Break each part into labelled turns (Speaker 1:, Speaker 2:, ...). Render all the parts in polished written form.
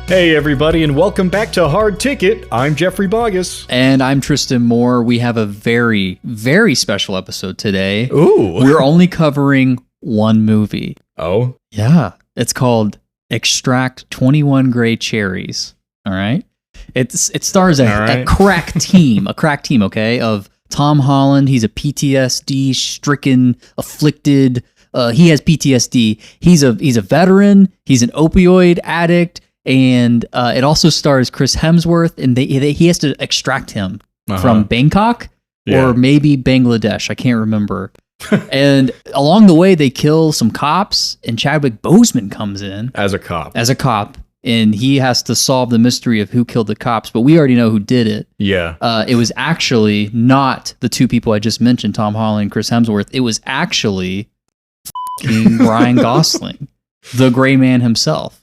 Speaker 1: Hey everybody, and welcome back to Hard Ticket. I'm Jeffrey Bogus.
Speaker 2: And I'm Tristan Moore. We have a very, very special episode today.
Speaker 1: Ooh.
Speaker 2: We're only covering one movie.
Speaker 1: Oh?
Speaker 2: Yeah. It's called Extract 21 Gray Cherries. All right? It stars a crack team, okay, of Tom Holland. He's a PTSD-stricken, afflicted. He has PTSD. He's a veteran. He's an opioid addict. And it also stars Chris Hemsworth, and he has to extract him from Bangkok or maybe Bangladesh. I can't remember. And along the way, they kill some cops, and Chadwick Boseman comes in.
Speaker 1: As a cop.
Speaker 2: And he has to solve the mystery of who killed the cops, but we already know who did it.
Speaker 1: Yeah.
Speaker 2: It was actually not the two people I just mentioned, Tom Holland and Chris Hemsworth. It was actually Ryan Gosling, the gray man himself.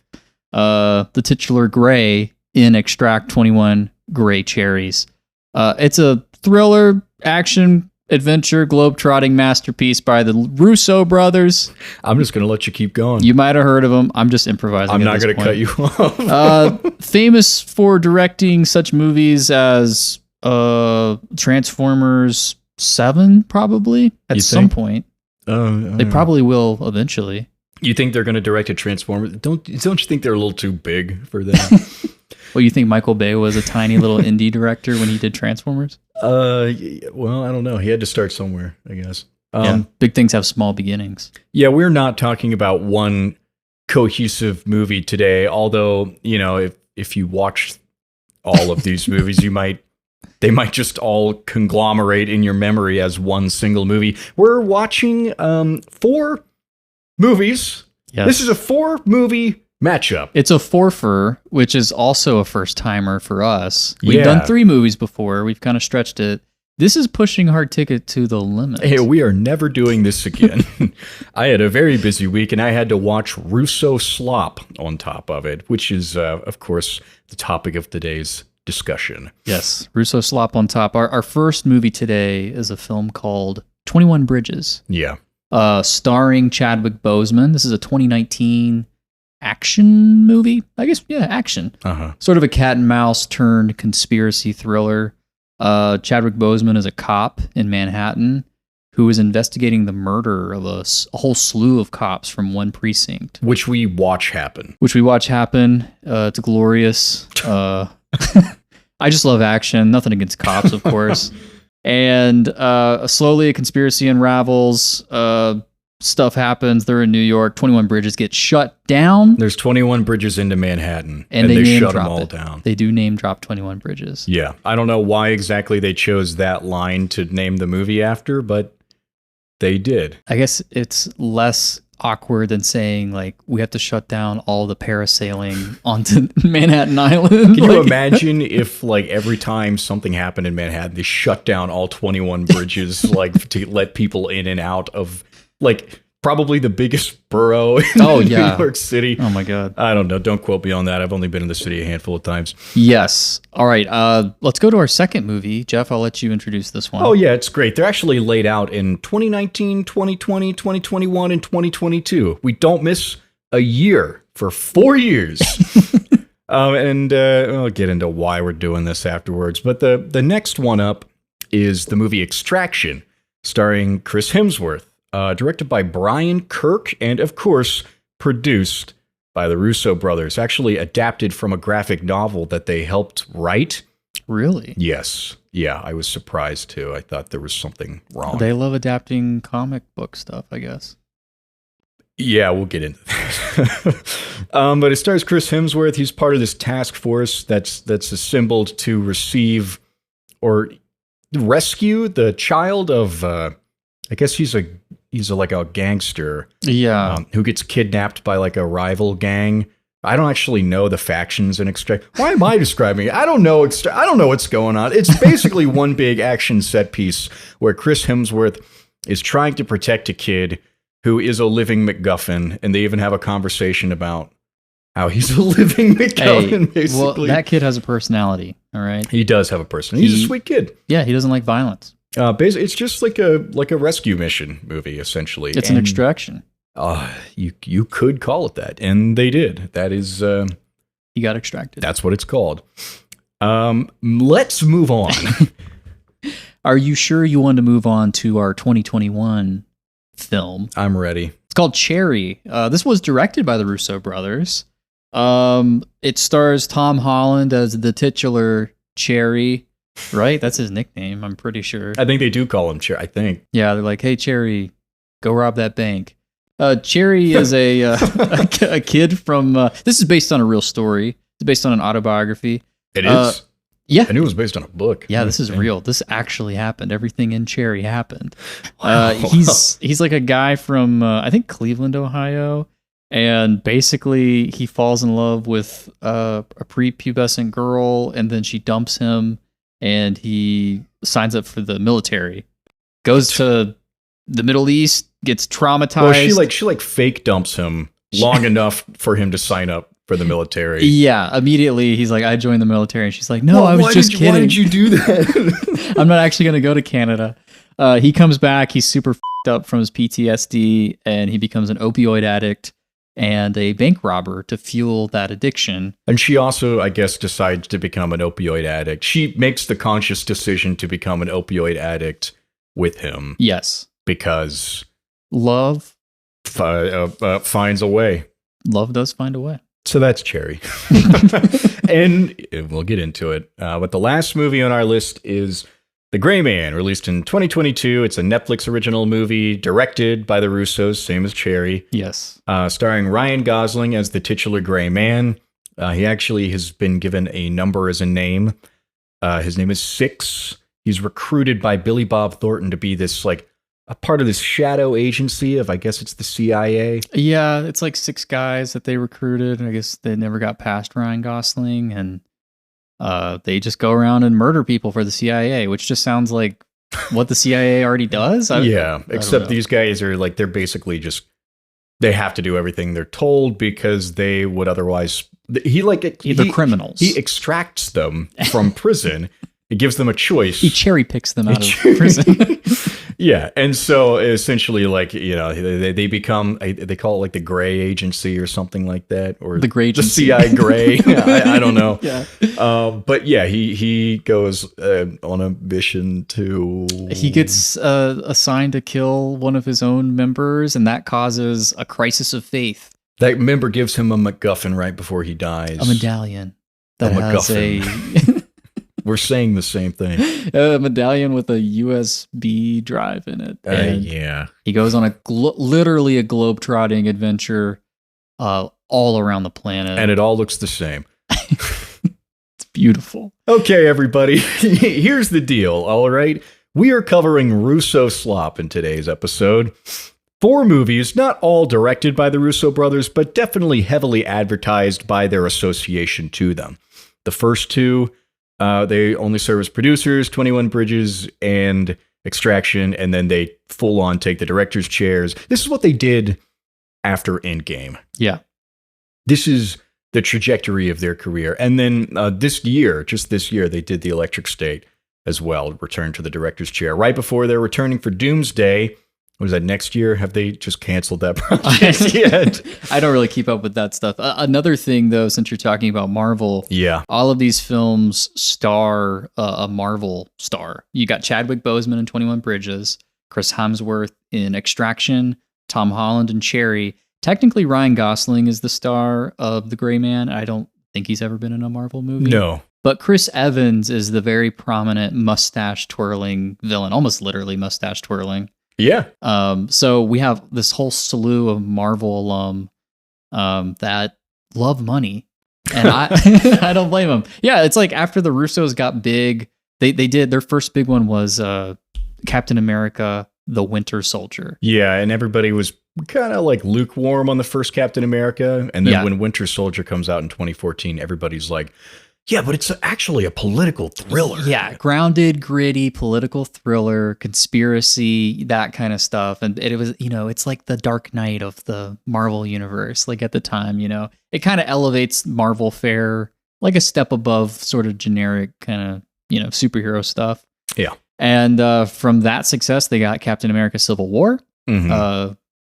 Speaker 2: The titular Gray in Extract 21 Gray Cherries. It's a thriller, action, adventure, globe-trotting masterpiece by the Russo brothers.
Speaker 1: I'm just going to let you keep going.
Speaker 2: You might have heard of them. I'm just improvising.
Speaker 1: I'm not going to cut you off.
Speaker 2: Famous for directing such movies as Transformers 7, probably, at some point. They probably will eventually.
Speaker 1: You think they're going to direct a Transformers? Don't you think they're a little too big for that?
Speaker 2: Well, you think Michael Bay was a tiny little indie director when he did Transformers?
Speaker 1: Well, I don't know. He had to start somewhere, I guess.
Speaker 2: Big things have small beginnings.
Speaker 1: Yeah, we're not talking about one cohesive movie today. Although, you know, if you watched all of these movies, they might just all conglomerate in your memory as one single movie. We're watching 4 movies. Yes. This is a 4-movie matchup.
Speaker 2: It's a fourfer, which is also a first timer for us. We've done 3 movies before. We've kind of stretched it. This is pushing Hard Ticket to the limit.
Speaker 1: Hey, we are never doing this again. I had a very busy week, and I had to watch Russo Slop on top of it, which is, of course, the topic of today's discussion.
Speaker 2: Yes, Russo Slop on top. Our first movie today is a film called 21 Bridges.
Speaker 1: Yeah.
Speaker 2: Starring Chadwick Boseman. This is a 2019 action movie. I guess, action. Sort of a cat and mouse turned conspiracy thriller. Chadwick Boseman is a cop in Manhattan who is investigating the murder of a whole slew of cops from one precinct.
Speaker 1: Which we watch happen.
Speaker 2: It's glorious. I just love action. Nothing against cops, of course. And slowly a conspiracy unravels. Stuff happens. They're in New York. 21 bridges get shut down.
Speaker 1: There's 21 bridges into Manhattan, and they shut them all down.
Speaker 2: They do name drop 21 bridges.
Speaker 1: Yeah. I don't know why exactly they chose that line to name the movie after, but they did.
Speaker 2: I guess it's less awkward than saying, like, we have to shut down all the parasailing onto Manhattan Island.
Speaker 1: Can you imagine if, like, every time something happened in Manhattan, they shut down all 21 bridges, like, to let people in and out of, like, probably the biggest borough in New York City.
Speaker 2: Oh, my God.
Speaker 1: I don't know. Don't quote me on that. I've only been in the city a handful of times.
Speaker 2: Yes. All right. Let's go to our second movie. Jeff, I'll let you introduce this one.
Speaker 1: Oh, yeah. It's great. They're actually laid out in 2019, 2020, 2021, and 2022. We don't miss a year for 4 years. I'll get into why we're doing this afterwards. But the next one up is the movie Extraction, starring Chris Hemsworth. Directed by Brian Kirk, and of course, produced by the Russo brothers. Actually adapted from a graphic novel that they helped write.
Speaker 2: Really?
Speaker 1: Yes. Yeah, I was surprised too. I thought there was something wrong.
Speaker 2: They love adapting comic book stuff, I guess.
Speaker 1: Yeah, we'll get into that. But it stars Chris Hemsworth. He's part of this task force that's assembled to receive or rescue the child of... I guess he's like a gangster.
Speaker 2: Yeah.
Speaker 1: Who gets kidnapped by like a rival gang. I don't actually know the factions in Extract. Why am I describing it? I don't know. I don't know what's going on. It's basically one big action set piece where Chris Hemsworth is trying to protect a kid who is a living MacGuffin, and they even have a conversation about how he's a living MacGuffin, basically.
Speaker 2: Well, that kid has a personality, all right?
Speaker 1: He does have a personality. He's a sweet kid.
Speaker 2: Yeah, he doesn't like violence.
Speaker 1: Basically, it's just like a rescue mission movie, essentially.
Speaker 2: It's an extraction.
Speaker 1: You could call it that, and they did. That is
Speaker 2: He got extracted.
Speaker 1: That's what it's called. Let's move on.
Speaker 2: Are you sure you want to move on to our 2021 film?
Speaker 1: I'm ready.
Speaker 2: It's called Cherry. This was directed by the Russo brothers. It stars Tom Holland as the titular Cherry, right? That's his nickname, I'm pretty sure.
Speaker 1: I think they do call him Cherry. I think.
Speaker 2: Yeah, they're like, hey, Cherry, go rob that bank. Cherry is a kid from... this is based on a real story. It's based on an autobiography.
Speaker 1: It is?
Speaker 2: Yeah.
Speaker 1: I knew it was based on a book.
Speaker 2: Yeah, this is real. This actually happened. Everything in Cherry happened.
Speaker 1: Wow.
Speaker 2: He's like a guy from, I think, Cleveland, Ohio. And basically, he falls in love with a prepubescent girl, and then she dumps him, and he signs up for the military. Goes to the Middle East, gets traumatized.
Speaker 1: Well, she fake dumps him long enough for him to sign up for the military.
Speaker 2: Yeah, immediately he's like, I joined the military. And she's like, no, I was just kidding.
Speaker 1: Why did you do that?
Speaker 2: I'm not actually going to go to Canada. He comes back. He's super f***ed up from his PTSD, and he becomes an opioid addict and a bank robber to fuel that addiction.
Speaker 1: And she also, I guess, decides to become an opioid addict. She makes the conscious decision to become an opioid addict with him.
Speaker 2: Yes.
Speaker 1: Because
Speaker 2: love
Speaker 1: finds a way.
Speaker 2: Love does find a way.
Speaker 1: So that's Cherry. And we'll get into it. But the last movie on our list is The Gray Man, released in 2022. It's a Netflix original movie directed by the Russos, same as Cherry.
Speaker 2: Yes.
Speaker 1: Starring Ryan Gosling as the titular Gray Man. He actually has been given a number as a name. His name is 6. He's recruited by Billy Bob Thornton to be this, like, a part of this shadow agency of, I guess it's the CIA.
Speaker 2: Yeah, it's like 6 guys that they recruited. I guess they never got past Ryan Gosling, and they just go around and murder people for the CIA, which just sounds like what the CIA already does.
Speaker 1: Except these guys are like, they're basically just, they have to do everything they're told because they would otherwise, they're
Speaker 2: criminals.
Speaker 1: He extracts them from prison. It gives them a choice.
Speaker 2: He cherry picks them out of prison.
Speaker 1: Yeah, and so essentially, like, you know, they become, they call it like the Gray Agency or something like that, or
Speaker 2: the Gray Agency.
Speaker 1: The CIA Gray. I don't know.
Speaker 2: Yeah.
Speaker 1: But yeah, he goes on a mission to.
Speaker 2: He gets assigned to kill one of his own members, and that causes a crisis of faith.
Speaker 1: That member gives him a MacGuffin right before he dies.
Speaker 2: A medallion that has a.
Speaker 1: We're saying the same thing.
Speaker 2: A medallion with a USB drive in it.
Speaker 1: Yeah.
Speaker 2: He goes on literally a globe-trotting adventure all around the planet.
Speaker 1: And it all looks the same.
Speaker 2: It's beautiful.
Speaker 1: Okay, everybody. Here's the deal, all right? We are covering Russo Slop in today's episode. 4 movies, not all directed by the Russo brothers, but definitely heavily advertised by their association to them. The first 2... they only serve as producers, 21 Bridges and Extraction, and then they full on take the director's chairs. This is what they did after Endgame.
Speaker 2: Yeah.
Speaker 1: This is the trajectory of their career. And then this year, they did The Electric State as well, return to the director's chair. Right before they're returning for Doomsday. Was that next year? Have they just canceled that project yet?
Speaker 2: I don't really keep up with that stuff. Another thing, though, since you're talking about Marvel,
Speaker 1: yeah,
Speaker 2: all of these films star a Marvel star. You got Chadwick Boseman in 21 Bridges, Chris Hemsworth in Extraction, Tom Holland in Cherry. Technically, Ryan Gosling is the star of The Gray Man. I don't think he's ever been in a Marvel movie.
Speaker 1: No.
Speaker 2: But Chris Evans is the very prominent mustache twirling villain, almost literally mustache twirling.
Speaker 1: Yeah.
Speaker 2: So we have this whole slew of Marvel alum that love money, and I don't blame them. Yeah, it's like after the Russos got big, they did their first big one was Captain America: The Winter Soldier.
Speaker 1: Yeah, and everybody was kind of like lukewarm on the first Captain America, and then when Winter Soldier comes out in 2014, everybody's like, yeah, but it's actually a political thriller.
Speaker 2: Yeah, grounded, gritty, political thriller, conspiracy, that kind of stuff. And it was, you know, it's like the Dark Knight of the Marvel universe. Like at the time, you know, it kind of elevates Marvel fare like a step above sort of generic kind of, you know, superhero stuff.
Speaker 1: Yeah.
Speaker 2: And from that success, they got Captain America: Civil War,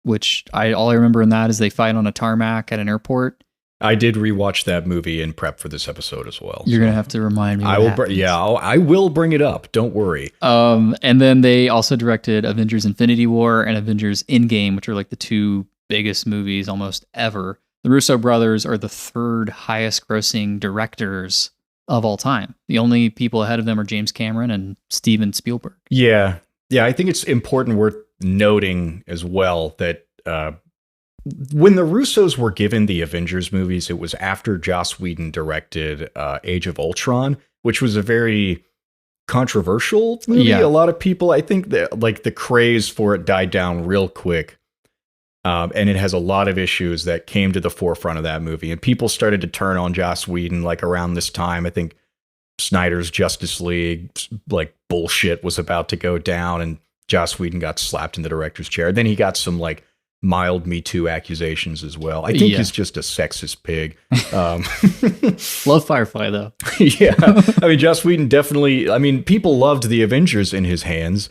Speaker 2: which all I remember in that is they fight on a tarmac at an airport.
Speaker 1: I did rewatch that movie in prep for this episode as well.
Speaker 2: You're gonna have to remind me.
Speaker 1: I will bring it up. Don't worry.
Speaker 2: And then they also directed Avengers: Infinity War and Avengers: Endgame, which are like the two biggest movies almost ever. The Russo brothers are the third highest grossing directors of all time. The only people ahead of them are James Cameron and Steven Spielberg.
Speaker 1: Yeah. Yeah, I think it's important worth noting as well that when the Russos were given the Avengers movies, it was after Joss Whedon directed Age of Ultron, which was a very controversial movie.
Speaker 2: Yeah.
Speaker 1: A lot of people, I think that like the craze for it died down real quick. And it has a lot of issues that came to the forefront of that movie. And people started to turn on Joss Whedon like around this time. I think Snyder's Justice League like bullshit was about to go down and Joss Whedon got slapped in the director's chair. Then he got some like mild Me Too accusations as well. I think he's just a sexist pig.
Speaker 2: Love Firefly though.
Speaker 1: Yeah. I mean, Joss Whedon definitely, I mean, people loved the Avengers in his hands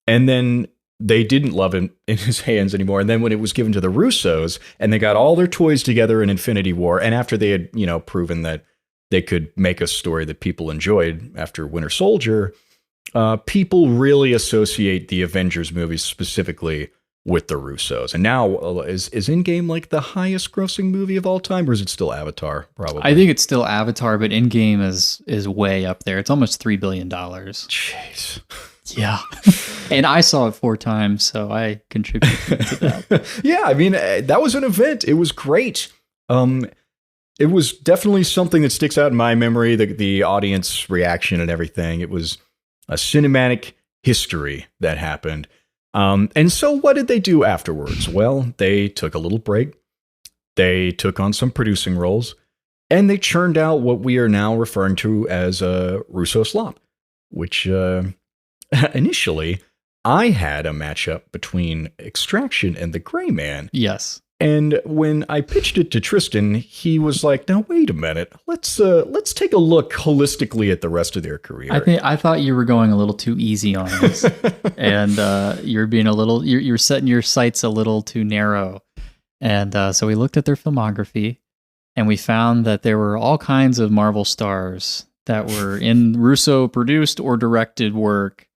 Speaker 1: and then they didn't love him in his hands anymore. And then when it was given to the Russos and they got all their toys together in Infinity War, and after they had, proven that they could make a story that people enjoyed after Winter Soldier, people really associate the Avengers movies specifically with the Russos. And now, is Endgame like the highest grossing movie of all time, or is it still Avatar? Probably.
Speaker 2: I think it's still Avatar, but Endgame is way up there. It's almost $3 billion.
Speaker 1: Jeez.
Speaker 2: Yeah. And I saw it 4 times, so I contributed to that.
Speaker 1: Yeah, I mean, that was an event. It was great. It was definitely something that sticks out in my memory, the audience reaction and everything. It was a cinematic history that happened. And so what did they do afterwards? Well, they took a little break. They took on some producing roles, and they churned out what we are now referring to as Russo Slop, which initially I had a matchup between Extraction and The Gray Man.
Speaker 2: Yes.
Speaker 1: And when I pitched it to Tristan, he was like, "Now wait a minute. Let's take a look holistically at the rest of their career."
Speaker 2: I thought you were going a little too easy on this, and you're being you're setting your sights a little too narrow. And so we looked at their filmography, and we found that there were all kinds of Marvel stars that were in Russo produced or directed work,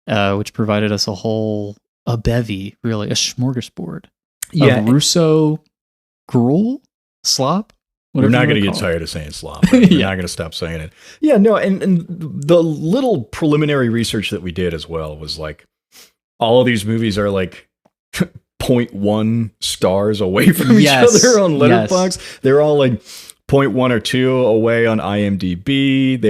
Speaker 2: which provided us a bevy, really, a smorgasbord.
Speaker 1: Yeah,
Speaker 2: Russo gruel, slop.
Speaker 1: We're not going to get tired of saying slop. We're not going to stop saying it. Yeah, no, and the little preliminary research that we did as well was like, all of these movies are like 0.1 stars away from each other on Letterboxd. Yes. They're all like 0.1 or 2 away on IMDb.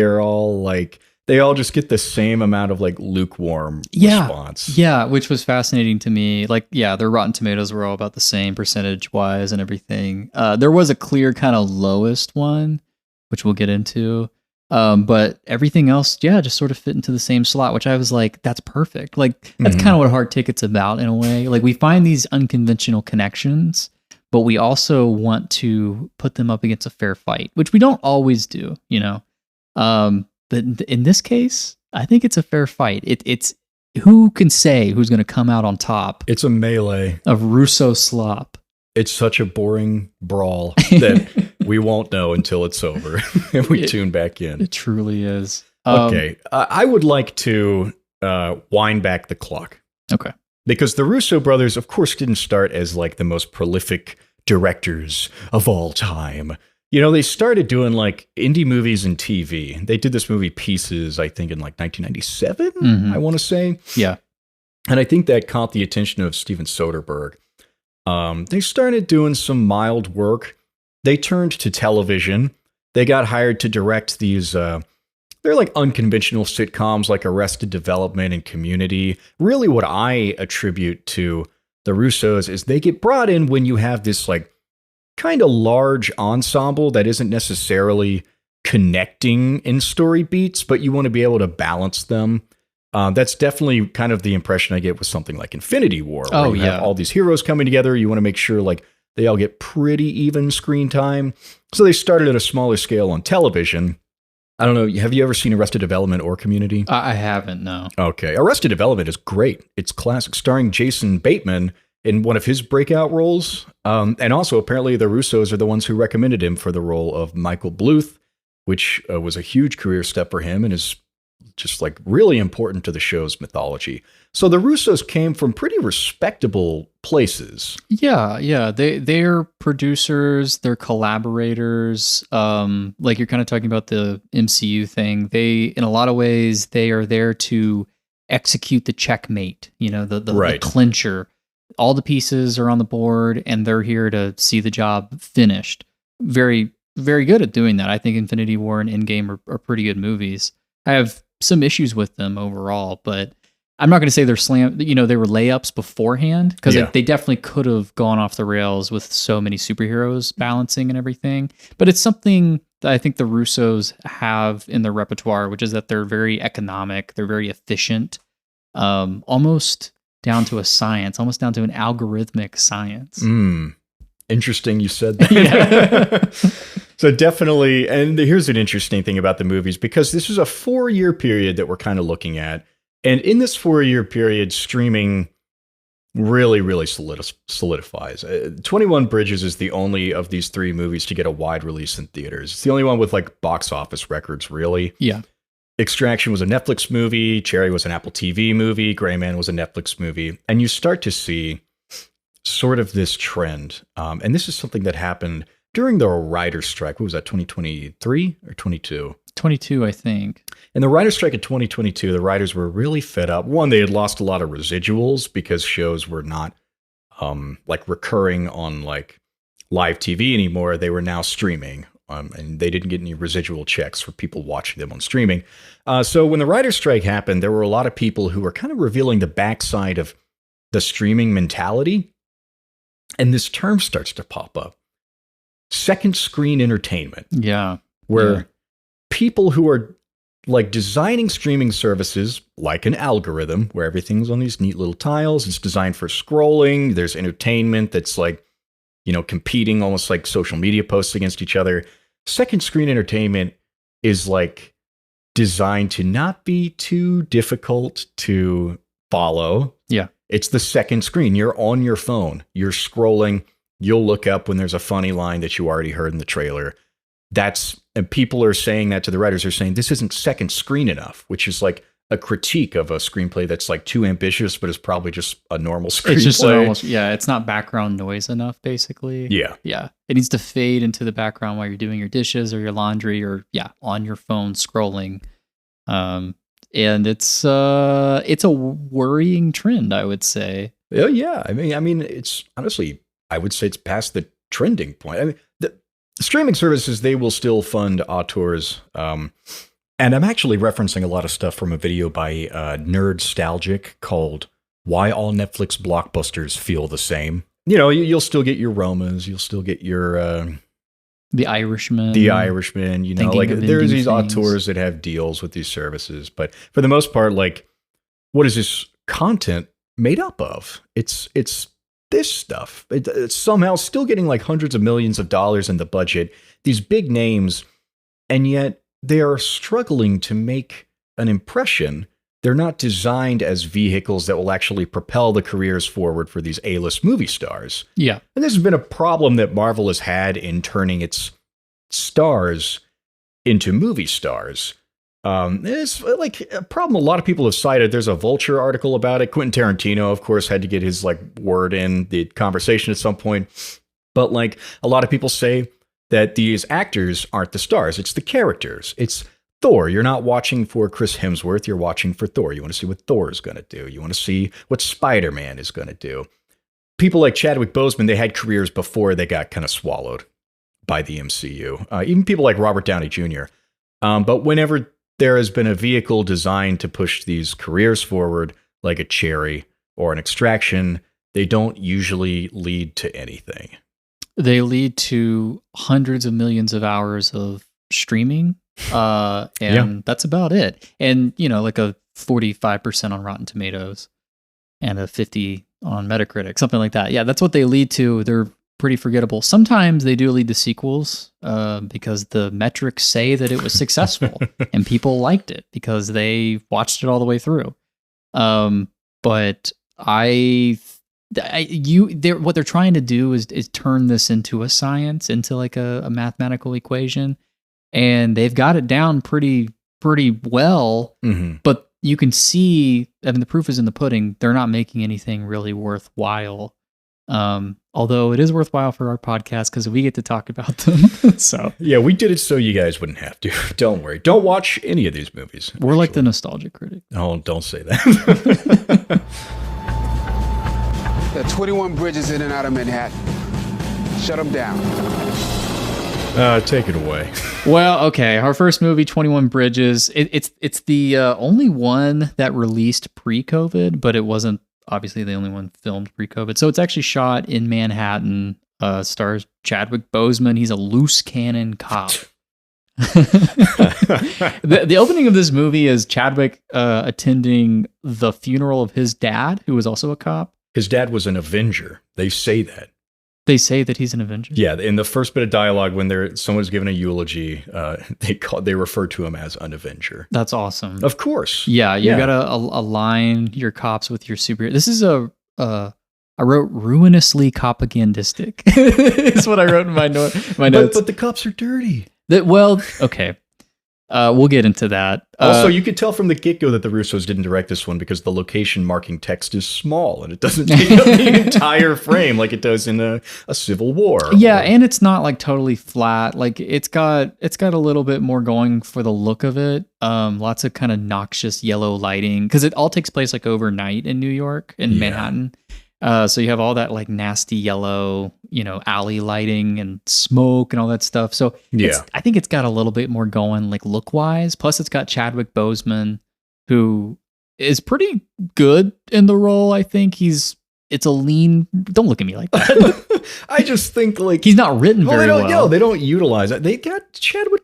Speaker 1: They all just get the same amount of like lukewarm response.
Speaker 2: Yeah, which was fascinating to me. Like, yeah, their Rotten Tomatoes were all about the same percentage-wise and everything. There was a clear kind of lowest one, which we'll get into. But everything else, just sort of fit into the same slot, which I was like, that's perfect. Like, that's kind of what Hard Ticket's about in a way. Like, we find these unconventional connections, but we also want to put them up against a fair fight, which we don't always do, But in this case, I think it's a fair fight. It's who can say who's going to come out on top?
Speaker 1: It's a melee
Speaker 2: of Russo Slop.
Speaker 1: It's such a boring brawl that we won't know until it's over and we tune back in.
Speaker 2: It truly is.
Speaker 1: Okay, I would like to wind back the clock.
Speaker 2: Okay,
Speaker 1: because the Russo brothers, of course, didn't start as like the most prolific directors of all time. They started doing like indie movies and TV. They did this movie Pieces, I think, in like 1997, I want to say.
Speaker 2: Yeah.
Speaker 1: And I think that caught the attention of Steven Soderbergh. They started doing some mild work. They turned to television. They got hired to direct these, they're like unconventional sitcoms like Arrested Development and Community. Really what I attribute to the Russos is they get brought in when you have this like kind of large ensemble that isn't necessarily connecting in story beats, but you want to be able to balance them. That's definitely kind of the impression I get with something like Infinity War. Where you have all these heroes coming together. You want to make sure like they all get pretty even screen time. So they started at a smaller scale on television. I don't know. Have you ever seen Arrested Development or Community?
Speaker 2: I haven't, no.
Speaker 1: Okay. Arrested Development is great. It's classic, starring Jason Bateman in one of his breakout roles. And also, apparently, the Russos are the ones who recommended him for the role of Michael Bluth, which was a huge career step for him and is just like really important to the show's mythology. So the Russos came from pretty respectable places.
Speaker 2: Yeah. They're producers, they're collaborators. Like you're kind of talking about the MCU thing. They, in a lot of ways, they are there to execute the checkmate, the clincher. All the pieces are on the board and they're here to see the job finished. Very, very good at doing that. I think Infinity War and Endgame are pretty good movies. I have some issues with them overall, but I'm not going to say they're they were layups beforehand, because they definitely could have gone off the rails with so many superheroes balancing and everything. But it's something that I think the Russos have in their repertoire, which is that they're very economic, they're very efficient, almost down to a science, almost down to an algorithmic science.
Speaker 1: Interesting you said that. So definitely, and here's an interesting thing about the movies, because this is a 4-year period that we're kind of looking at. And in this 4-year period, streaming really, really solidifies. 21 Bridges is the only of these 3 movies to get a wide release in theaters. It's the only one with like box office records, really.
Speaker 2: Yeah.
Speaker 1: Extraction was a Netflix movie. Cherry was an Apple TV movie. Gray Man was a Netflix movie. And you start to see sort of this trend. And this is something that happened during the writer's strike. What was that, 2023 or 22?
Speaker 2: 22, I think.
Speaker 1: In the writer's strike of 2022, the writers were really fed up. One, they had lost a lot of residuals because shows were not like recurring on like live TV anymore. They were now streaming, and they didn't get any residual checks for people watching them on streaming. So when the writer's strike happened, there were a lot of people who were kind of revealing the backside of the streaming mentality. And this term starts to pop up. Second screen entertainment.
Speaker 2: Yeah.
Speaker 1: Where people who are like designing streaming services, like an algorithm where everything's on these neat little tiles, it's designed for scrolling, there's entertainment that's like, competing almost like social media posts against each other. Second screen entertainment is like designed to not be too difficult to follow.
Speaker 2: Yeah.
Speaker 1: It's the second screen. You're on your phone, you're scrolling, you'll look up when there's a funny line that you already heard in the trailer. And people are saying that to the writers, are saying this isn't second screen enough, which is like a critique of a screenplay that's like too ambitious, but is probably just a normal screenplay.
Speaker 2: It's just a normal, it's not background noise enough, basically.
Speaker 1: Yeah.
Speaker 2: Yeah. It needs to fade into the background while you're doing your dishes or your laundry or on your phone scrolling. And it's a worrying trend, I would say.
Speaker 1: Oh yeah. I mean, it's honestly, I would say it's past the trending point. I mean, the streaming services, they will still fund auteurs. And I'm actually referencing a lot of stuff from a video by Nerdstalgic called Why All Netflix Blockbusters Feel the Same. You'll still get your Romas, you'll still get your...
Speaker 2: The Irishman.
Speaker 1: Like there's these auteurs that have deals with these services. But for the most part, like, what is this content made up of? It's this stuff. It's somehow still getting like hundreds of millions of dollars in the budget, these big names, and yet they are struggling to make an impression. They're not designed as vehicles that will actually propel the careers forward for these A-list movie stars.
Speaker 2: Yeah.
Speaker 1: And this has been a problem that Marvel has had in turning its stars into movie stars. It's like a problem a lot of people have cited. There's a Vulture article about it. Quentin Tarantino, of course, had to get his like word in the conversation at some point. But like a lot of people say that these actors aren't the stars. It's the characters. It's Thor. You're not watching for Chris Hemsworth. You're watching for Thor. You want to see what Thor is going to do. You want to see what Spider-Man is going to do. People like Chadwick Boseman, they had careers before they got kind of swallowed by the MCU. Even people like Robert Downey Jr. But whenever there has been a vehicle designed to push these careers forward, like a Cherry or an Extraction, they don't usually lead to anything.
Speaker 2: They lead to hundreds of millions of hours of streaming, and that's about it. And, like a 45% on Rotten Tomatoes and a 50 on Metacritic, something like that. Yeah, that's what they lead to. They're pretty forgettable. Sometimes they do lead to sequels because the metrics say that it was successful and people liked it because they watched it all the way through. But I what they're trying to do is turn this into a science, into like a mathematical equation, and they've got it down pretty well.
Speaker 1: Mm-hmm.
Speaker 2: But you can see, I mean, the proof is in the pudding. They're not making anything really worthwhile. Although it is worthwhile for our podcast because we get to talk about them. So
Speaker 1: yeah, we did it so you guys wouldn't have to. Don't worry. Don't watch any of these movies.
Speaker 2: We're like the nostalgia critic.
Speaker 1: Oh, don't say that.
Speaker 3: There are 21 bridges in and out of Manhattan. Shut them down.
Speaker 1: Take it away.
Speaker 2: Well, okay. Our first movie, 21 Bridges. It's the only one that released pre-COVID, but it wasn't obviously the only one filmed pre-COVID. So it's actually shot in Manhattan. Stars Chadwick Boseman. He's a loose cannon cop. The opening of this movie is Chadwick attending the funeral of his dad, who was also a cop.
Speaker 1: His dad was an Avenger. They say that.
Speaker 2: They say that he's an Avenger.
Speaker 1: Yeah, in the first bit of dialogue, when someone's given a eulogy, they refer to him as an Avenger.
Speaker 2: That's awesome.
Speaker 1: Of course.
Speaker 2: Yeah, you gotta align your cops with your superhero. This is I wrote ruinously propagandistic. Is what I wrote in my notes.
Speaker 1: But the cops are dirty.
Speaker 2: Okay. We'll get into that.
Speaker 1: Also, you could tell from the get-go that the Russos didn't direct this one because the location marking text is small and it doesn't take up the entire frame like it does in a Civil War.
Speaker 2: Yeah, and it's not like totally flat. Like it's got a little bit more going for the look of it. Lots of kind of noxious yellow lighting because it all takes place like overnight in New York, in Manhattan. So you have all that like nasty yellow, alley lighting and smoke and all that stuff. So I think it's got a little bit more going like look wise. Plus it's got Chadwick Boseman, who is pretty good in the role. I think it's a lean. Don't look at me like that.
Speaker 1: I just think like
Speaker 2: he's not written very well.
Speaker 1: No, they don't utilize it. They got Chadwick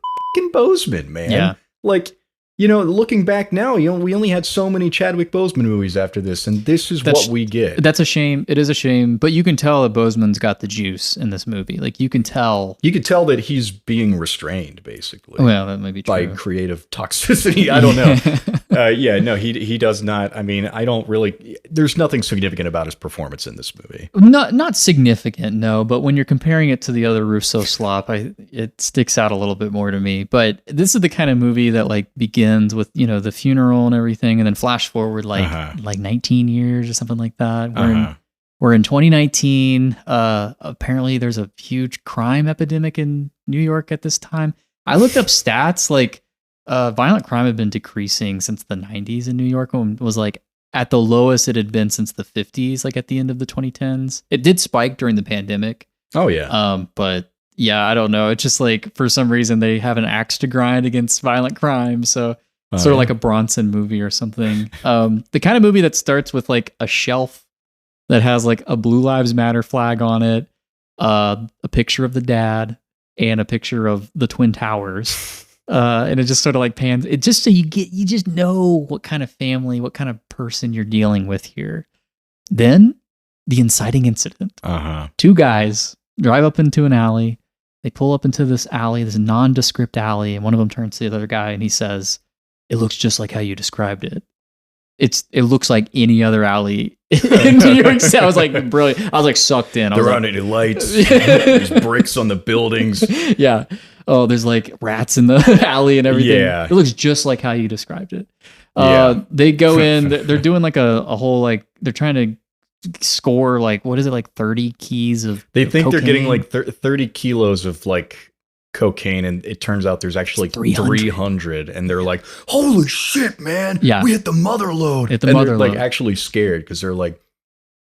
Speaker 1: Boseman, man.
Speaker 2: Yeah.
Speaker 1: Like, looking back now, we only had so many Chadwick Boseman movies after this, and this is what we get.
Speaker 2: That's a shame. It is a shame, but you can tell that Boseman's got the juice in this movie. Like you can tell.
Speaker 1: You can tell that he's being restrained, basically.
Speaker 2: Well, that might be true.
Speaker 1: By creative toxicity. I don't know. He does not. I mean, I don't really. There's nothing significant about his performance in this movie.
Speaker 2: Not significant, no. But when you're comparing it to the other Russo slop, it sticks out a little bit more to me. But this is the kind of movie that like begins with the funeral and everything, and then flash forward like 19 years or something like that. We're in 2019. Apparently, there's a huge crime epidemic in New York at this time. I looked up stats. Like violent crime had been decreasing since the 90s in New York, and was like at the lowest it had been since the 50s. Like at the end of the 2010s, it did spike during the pandemic.
Speaker 1: Oh yeah.
Speaker 2: But yeah, I don't know. It's just like for some reason they have an axe to grind against violent crime. So sort of like a Bronson movie or something. The kind of movie that starts with like a shelf that has like a Blue Lives Matter flag on it, a picture of the dad, and a picture of the Twin Towers. And it just sort of like pans it just so you just know what kind of family, what kind of person you're dealing with here. Then the inciting incident. Two guys drive up into an alley. They pull up into this alley, this nondescript alley, and one of them turns to the other guy and he says, "It looks just like how you described it. It looks like any other alley in New York City." I was like, brilliant. I was like sucked in.
Speaker 1: There aren't any lights. There's bricks on the buildings.
Speaker 2: Yeah. Oh, there's like rats in the alley and everything.
Speaker 1: Yeah.
Speaker 2: It looks just like how you described it.
Speaker 1: Yeah.
Speaker 2: They go in. They're doing like a whole like they're trying to score like what is it like 30 keys of
Speaker 1: they think
Speaker 2: cocaine?
Speaker 1: They're getting like 30 kilos of like cocaine, and it turns out there's actually 300, and they're like, holy shit, man, we hit the mother lode. They're like actually scared because they're like,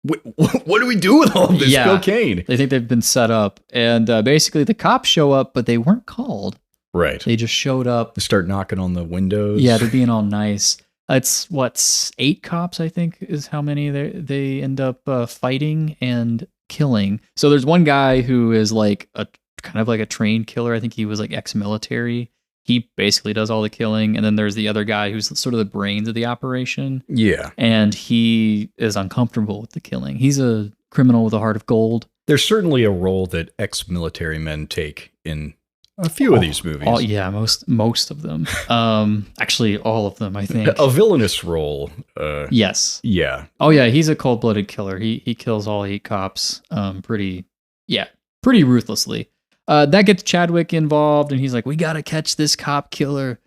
Speaker 1: what do we do with all this cocaine?
Speaker 2: They think they've been set up, and basically the cops show up, but they weren't called.
Speaker 1: Right.
Speaker 2: They just showed up.
Speaker 1: They start knocking on the windows.
Speaker 2: Yeah, they're being all nice. It's 8 cops, I think, is how many they end up fighting and killing. So there's one guy who is like a kind of like a trained killer. I think he was like ex-military. He basically does all the killing. And then there's the other guy who's sort of the brains of the operation.
Speaker 1: Yeah.
Speaker 2: And he is uncomfortable with the killing. He's a criminal with a heart of gold.
Speaker 1: There's certainly a role that ex-military men take in a few of these movies.
Speaker 2: Yeah, most of them. Actually, all of them, I think.
Speaker 1: A villainous role.
Speaker 2: Yes.
Speaker 1: Yeah.
Speaker 2: Oh yeah, he's a cold-blooded killer. He kills all 8 cops. Pretty ruthlessly. That gets Chadwick involved, and he's like, "We gotta catch this cop killer.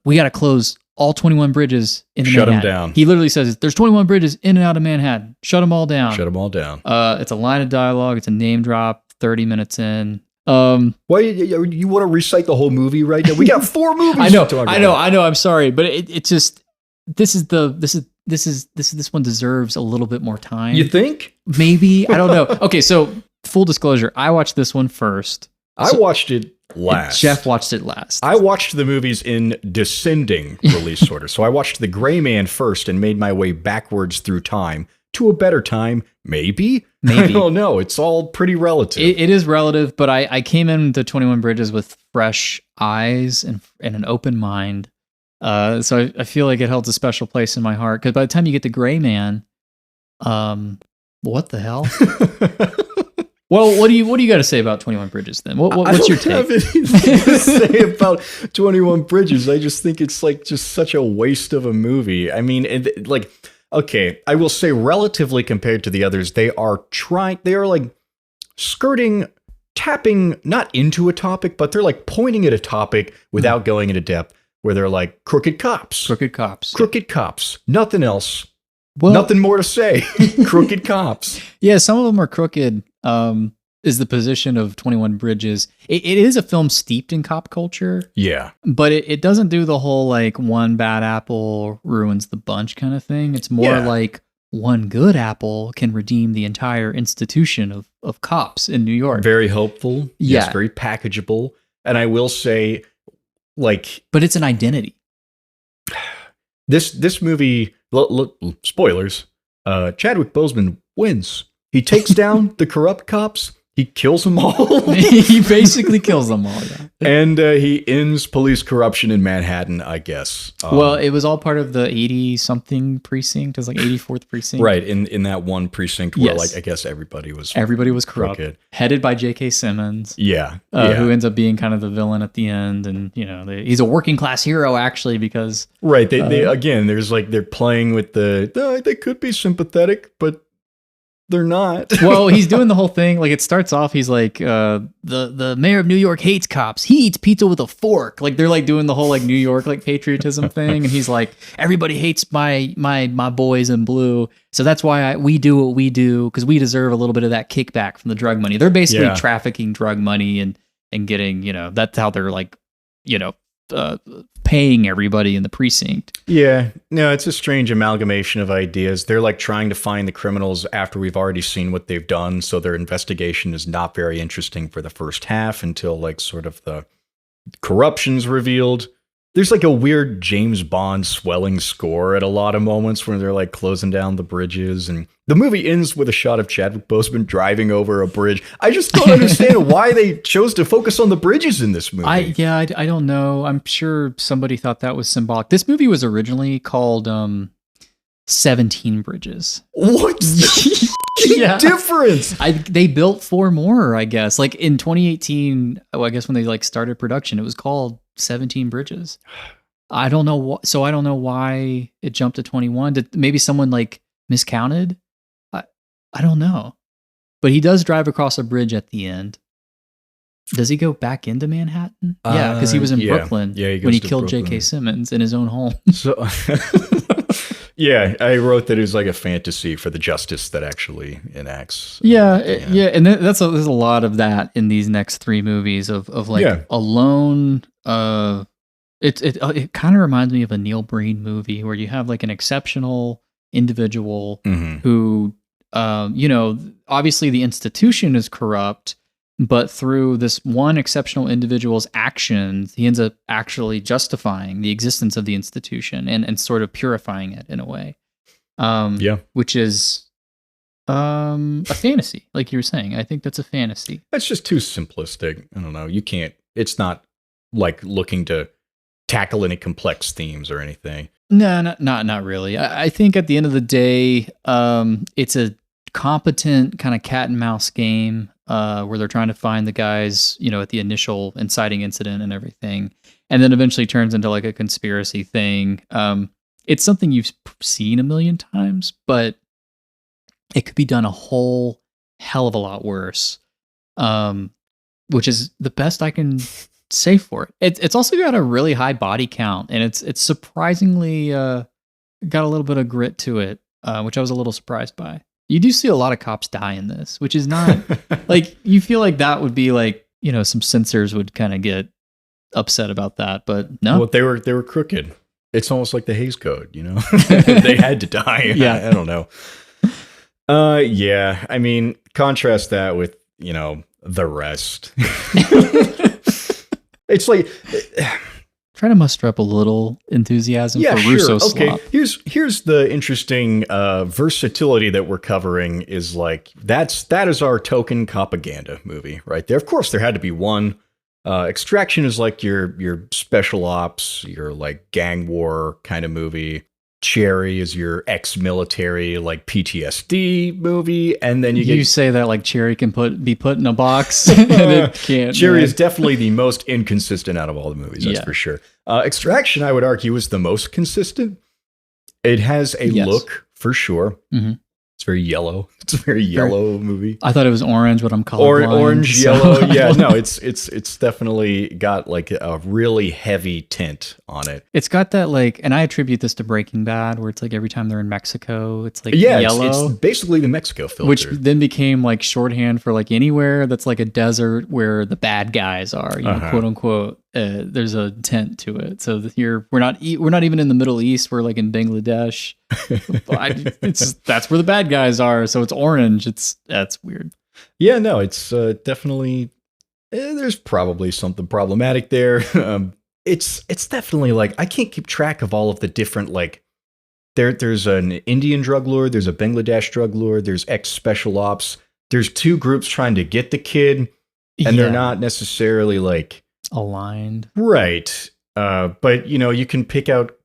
Speaker 2: We gotta close all 21 bridges in
Speaker 1: Shut
Speaker 2: Manhattan."
Speaker 1: him down.
Speaker 2: He literally says, "There's 21 bridges in and out of Manhattan. Shut them all down."
Speaker 1: Shut them all down.
Speaker 2: It's a line of dialogue. It's a name drop. 30 minutes in.
Speaker 1: Why you want to recite the whole movie right now? We got 4 movies.
Speaker 2: I know.
Speaker 1: to talk about.
Speaker 2: I know. I'm sorry, but it just this one deserves a little bit more time.
Speaker 1: You think?
Speaker 2: Maybe, I don't know. Okay, so full disclosure, I watched this one first.
Speaker 1: I watched it last.
Speaker 2: Jeff watched it last.
Speaker 1: I watched the movies in descending release order. So I watched The Gray Man first and made my way backwards through time to a better time. Maybe. I don't know. It's all pretty relative.
Speaker 2: It is relative, but I came into 21 Bridges with fresh eyes and an open mind. So I feel like it holds a special place in my heart. Because by the time you get to Gray Man, what the hell? Well, what do you got to say about 21 Bridges then? What's your take?
Speaker 1: I don't have anything to say about 21 Bridges. I just think it's like just such a waste of a movie. I mean, okay, I will say relatively compared to the others, they are like skirting, tapping not into a topic, but they're like pointing at a topic without going into depth, where they're like crooked cops. Nothing else. Well, nothing more to say. Crooked cops.
Speaker 2: Yeah, some of them are crooked. Is the position of 21 Bridges. It is a film steeped in cop culture.
Speaker 1: Yeah.
Speaker 2: But it doesn't do the whole like one bad apple ruins the bunch kind of thing. It's more like one good apple can redeem the entire institution of cops in New York.
Speaker 1: Very helpful.
Speaker 2: Yeah.
Speaker 1: Yes, very packageable. And I will say, like...
Speaker 2: But it's an identity.
Speaker 1: This movie, look, spoilers, Chadwick Boseman wins. He takes down the corrupt cops. He kills them all.
Speaker 2: He basically kills them all, yeah.
Speaker 1: And he ends police corruption in Manhattan, I guess.
Speaker 2: Well, it was all part of the 80-something precinct. It was like 84th precinct.
Speaker 1: Right, in that one precinct where, like, I guess everybody was
Speaker 2: corrupt.
Speaker 1: Crooked.
Speaker 2: Headed by J.K. Simmons.
Speaker 1: Yeah,
Speaker 2: who ends up being kind of the villain at the end. And, you know, he's a working class hero, actually, because...
Speaker 1: Right, they again, there's like, they're playing with they could be sympathetic, but... They're not.
Speaker 2: Well, he's doing the whole thing. Like, it starts off, he's like, the mayor of New York hates cops. He eats pizza with a fork. Like, they're like doing the whole like New York like patriotism thing, and he's like, everybody hates my boys in blue. So that's why we do what we do, because we deserve a little bit of that kickback from the drug money. They're basically trafficking drug money and getting, you know, that's how they're like, you know, paying everybody in the precinct.
Speaker 1: Yeah, no, it's a strange amalgamation of ideas. They're like trying to find the criminals after we've already seen what they've done, so their investigation is not very interesting for the first half until like sort of the corruption's revealed. There's like a weird James Bond swelling score at a lot of moments where they're like closing down the bridges, and the movie ends with a shot of Chadwick Boseman driving over a bridge. I just don't understand why they chose to focus on the bridges in this movie.
Speaker 2: I don't know. I'm sure somebody thought that was symbolic. This movie was originally called 17 Bridges.
Speaker 1: What's the difference?
Speaker 2: They built 4 more, I guess. Like in 2018, I guess when they like started production, it was called 17 Bridges. I don't know. So I don't know why it jumped to 21. Did maybe someone like miscounted? I don't know. But he does drive across a bridge at the end. Does he go back into Manhattan? Yeah, because he was in Brooklyn when he killed J.K. Simmons in his own home.
Speaker 1: So, yeah, I wrote that it was like a fantasy for the justice that actually enacts.
Speaker 2: Yeah, and there's a lot of that in these next 3 movies of like Alone. It kind of reminds me of a Neil Breen movie where you have like an exceptional individual who, you know, obviously the institution is corrupt, but through this one exceptional individual's actions, he ends up actually justifying the existence of the institution and sort of purifying it in a way. Which is a fantasy, like you were saying. I think that's a fantasy.
Speaker 1: That's just too simplistic. I don't know. You can't. It's not like looking to tackle any complex themes or anything.
Speaker 2: No, not really. I think at the end of the day, it's a competent kind of cat and mouse game where they're trying to find the guys, at the initial inciting incident and everything, and then eventually turns into like a conspiracy thing. It's something you've seen a million times, but it could be done a whole hell of a lot worse, which is the best I can say for it. It's also got a really high body count, and it's surprisingly got a little bit of grit to it, which I was a little surprised by. You do see a lot of cops die in this, which is not like you feel like that would be like, some censors would kind of get upset about that, but no.
Speaker 1: Well, they were crooked. It's almost like the Hays Code, They had to die.
Speaker 2: Yeah.
Speaker 1: I don't know. Yeah. I mean, contrast that with, the rest. It's like
Speaker 2: try to muster up a little enthusiasm for Russo Slop.
Speaker 1: Okay, here's the interesting versatility that we're covering is like that is our token propaganda movie right there. Of course, there had to be one. Extraction is like your special ops, your like gang war kind of movie. Cherry is your ex-military like PTSD movie, and then you
Speaker 2: say that like Cherry can be put in a box and it can't.
Speaker 1: Cherry is definitely the most inconsistent out of all the movies, that's for sure. Extraction, I would argue, is the most consistent. It has a look for sure. Mm-hmm. It's very yellow. It's a very yellow movie.
Speaker 2: I thought it was orange, but I'm colorblind.
Speaker 1: Orange, yellow. Yeah, no, it's definitely got like a really heavy tint on it.
Speaker 2: It's got that like, and I attribute this to Breaking Bad, where it's like every time they're in Mexico, it's like yellow.
Speaker 1: It's basically the Mexico filter.
Speaker 2: Which then became like shorthand for like anywhere that's like a desert where the bad guys are, quote unquote. There's a tint to it. So here we're not even in the Middle East. We're like in Bangladesh. That's where the bad guys are. So it's orange. That's weird.
Speaker 1: Yeah, no, it's definitely there's probably something problematic there. It's definitely like I can't keep track of all of the different like there's an Indian drug lord, there's a Bangladesh drug lord, there's ex special ops. There's two groups trying to get the kid, and they're not necessarily like
Speaker 2: aligned,
Speaker 1: right? But you can pick out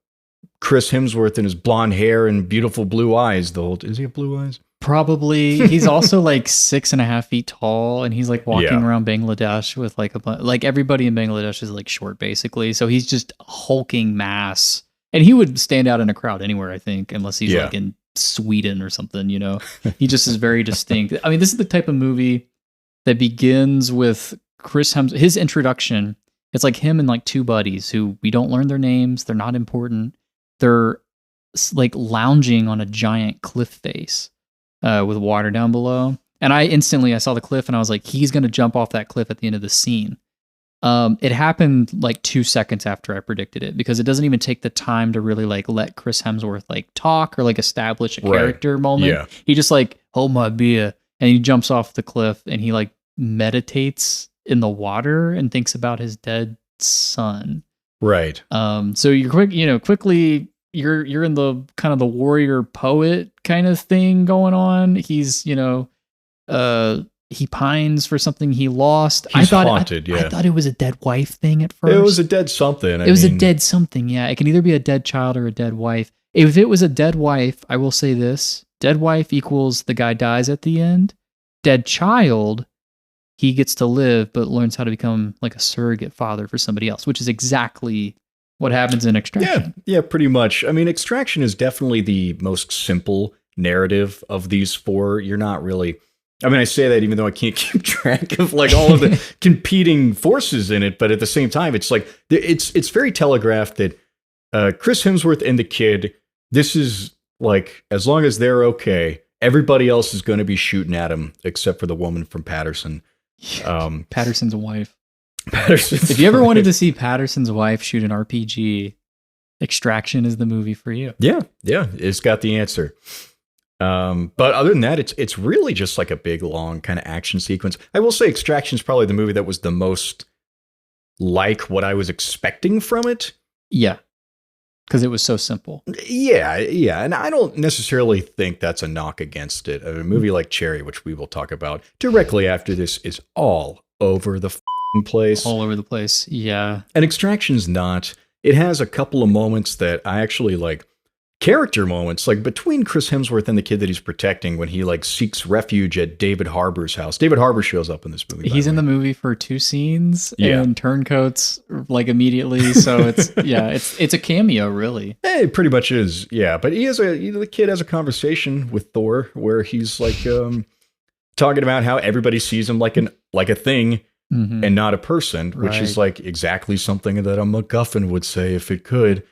Speaker 1: Chris Hemsworth and his blonde hair and beautiful blue eyes. Does he have blue eyes?
Speaker 2: Probably. He's also like 6.5 feet tall, and he's like walking around Bangladesh with like everybody in Bangladesh is like short basically. So he's just a hulking mass, and he would stand out in a crowd anywhere, I think, unless he's like in Sweden or something. He just is very distinct. I mean, this is the type of movie that begins with Chris Hemsworth. His introduction. It's like him and like two buddies who we don't learn their names. They're not important. They're like lounging on a giant cliff face. With water down below. And I saw the cliff and I was like, he's going to jump off that cliff at the end of the scene. It happened like 2 seconds after I predicted it, because it doesn't even take the time to really like let Chris Hemsworth like talk or like establish a character moment. Yeah. He just like, hold my beer. And he jumps off the cliff and he like meditates in the water and thinks about his dead son.
Speaker 1: Right.
Speaker 2: So you're quickly you're in the kind of the warrior poet kind of thing going on. He's, he pines for something he lost.
Speaker 1: He's haunted,
Speaker 2: I thought it was a dead wife thing at first.
Speaker 1: It was a dead something.
Speaker 2: It was a dead something, yeah. It can either be a dead child or a dead wife. If it was a dead wife, I will say this. Dead wife equals the guy dies at the end. Dead child, he gets to live, but learns how to become like a surrogate father for somebody else, which is exactly what happens in Extraction.
Speaker 1: Yeah, pretty much. I mean, Extraction is definitely the most simple narrative of these four. You're not really... I mean, I say that even though I can't keep track of like all of the competing forces in it, but at the same time, it's like it's very telegraphed that Chris Hemsworth and the kid, this is like, as long as they're okay, everybody else is going to be shooting at him except for the woman from Patterson.
Speaker 2: Patterson's wife. If you ever wanted to see Patterson's wife shoot an RPG, Extraction is the movie for you.
Speaker 1: Yeah, it's got the answer. But other than that, it's really just like a big, long kind of action sequence. I will say Extraction is probably the movie that was the most like what I was expecting from it.
Speaker 2: Yeah, because it was so simple.
Speaker 1: Yeah, and I don't necessarily think that's a knock against it. A movie like Cherry, which we will talk about directly after this, is all over the place.
Speaker 2: All over the place, yeah.
Speaker 1: And Extraction's not. It has a couple of moments that I actually like character moments, like between Chris Hemsworth and the kid that he's protecting when he like seeks refuge at David Harbour's house. David Harbour shows up in this movie.
Speaker 2: He's in the movie for 2 scenes
Speaker 1: Yeah.
Speaker 2: and turncoats like immediately. So it's it's a cameo really.
Speaker 1: It pretty much is, yeah. But the kid has a conversation with Thor where he's like talking about how everybody sees him like a thing and not a person, which is like exactly something that a MacGuffin would say if it could.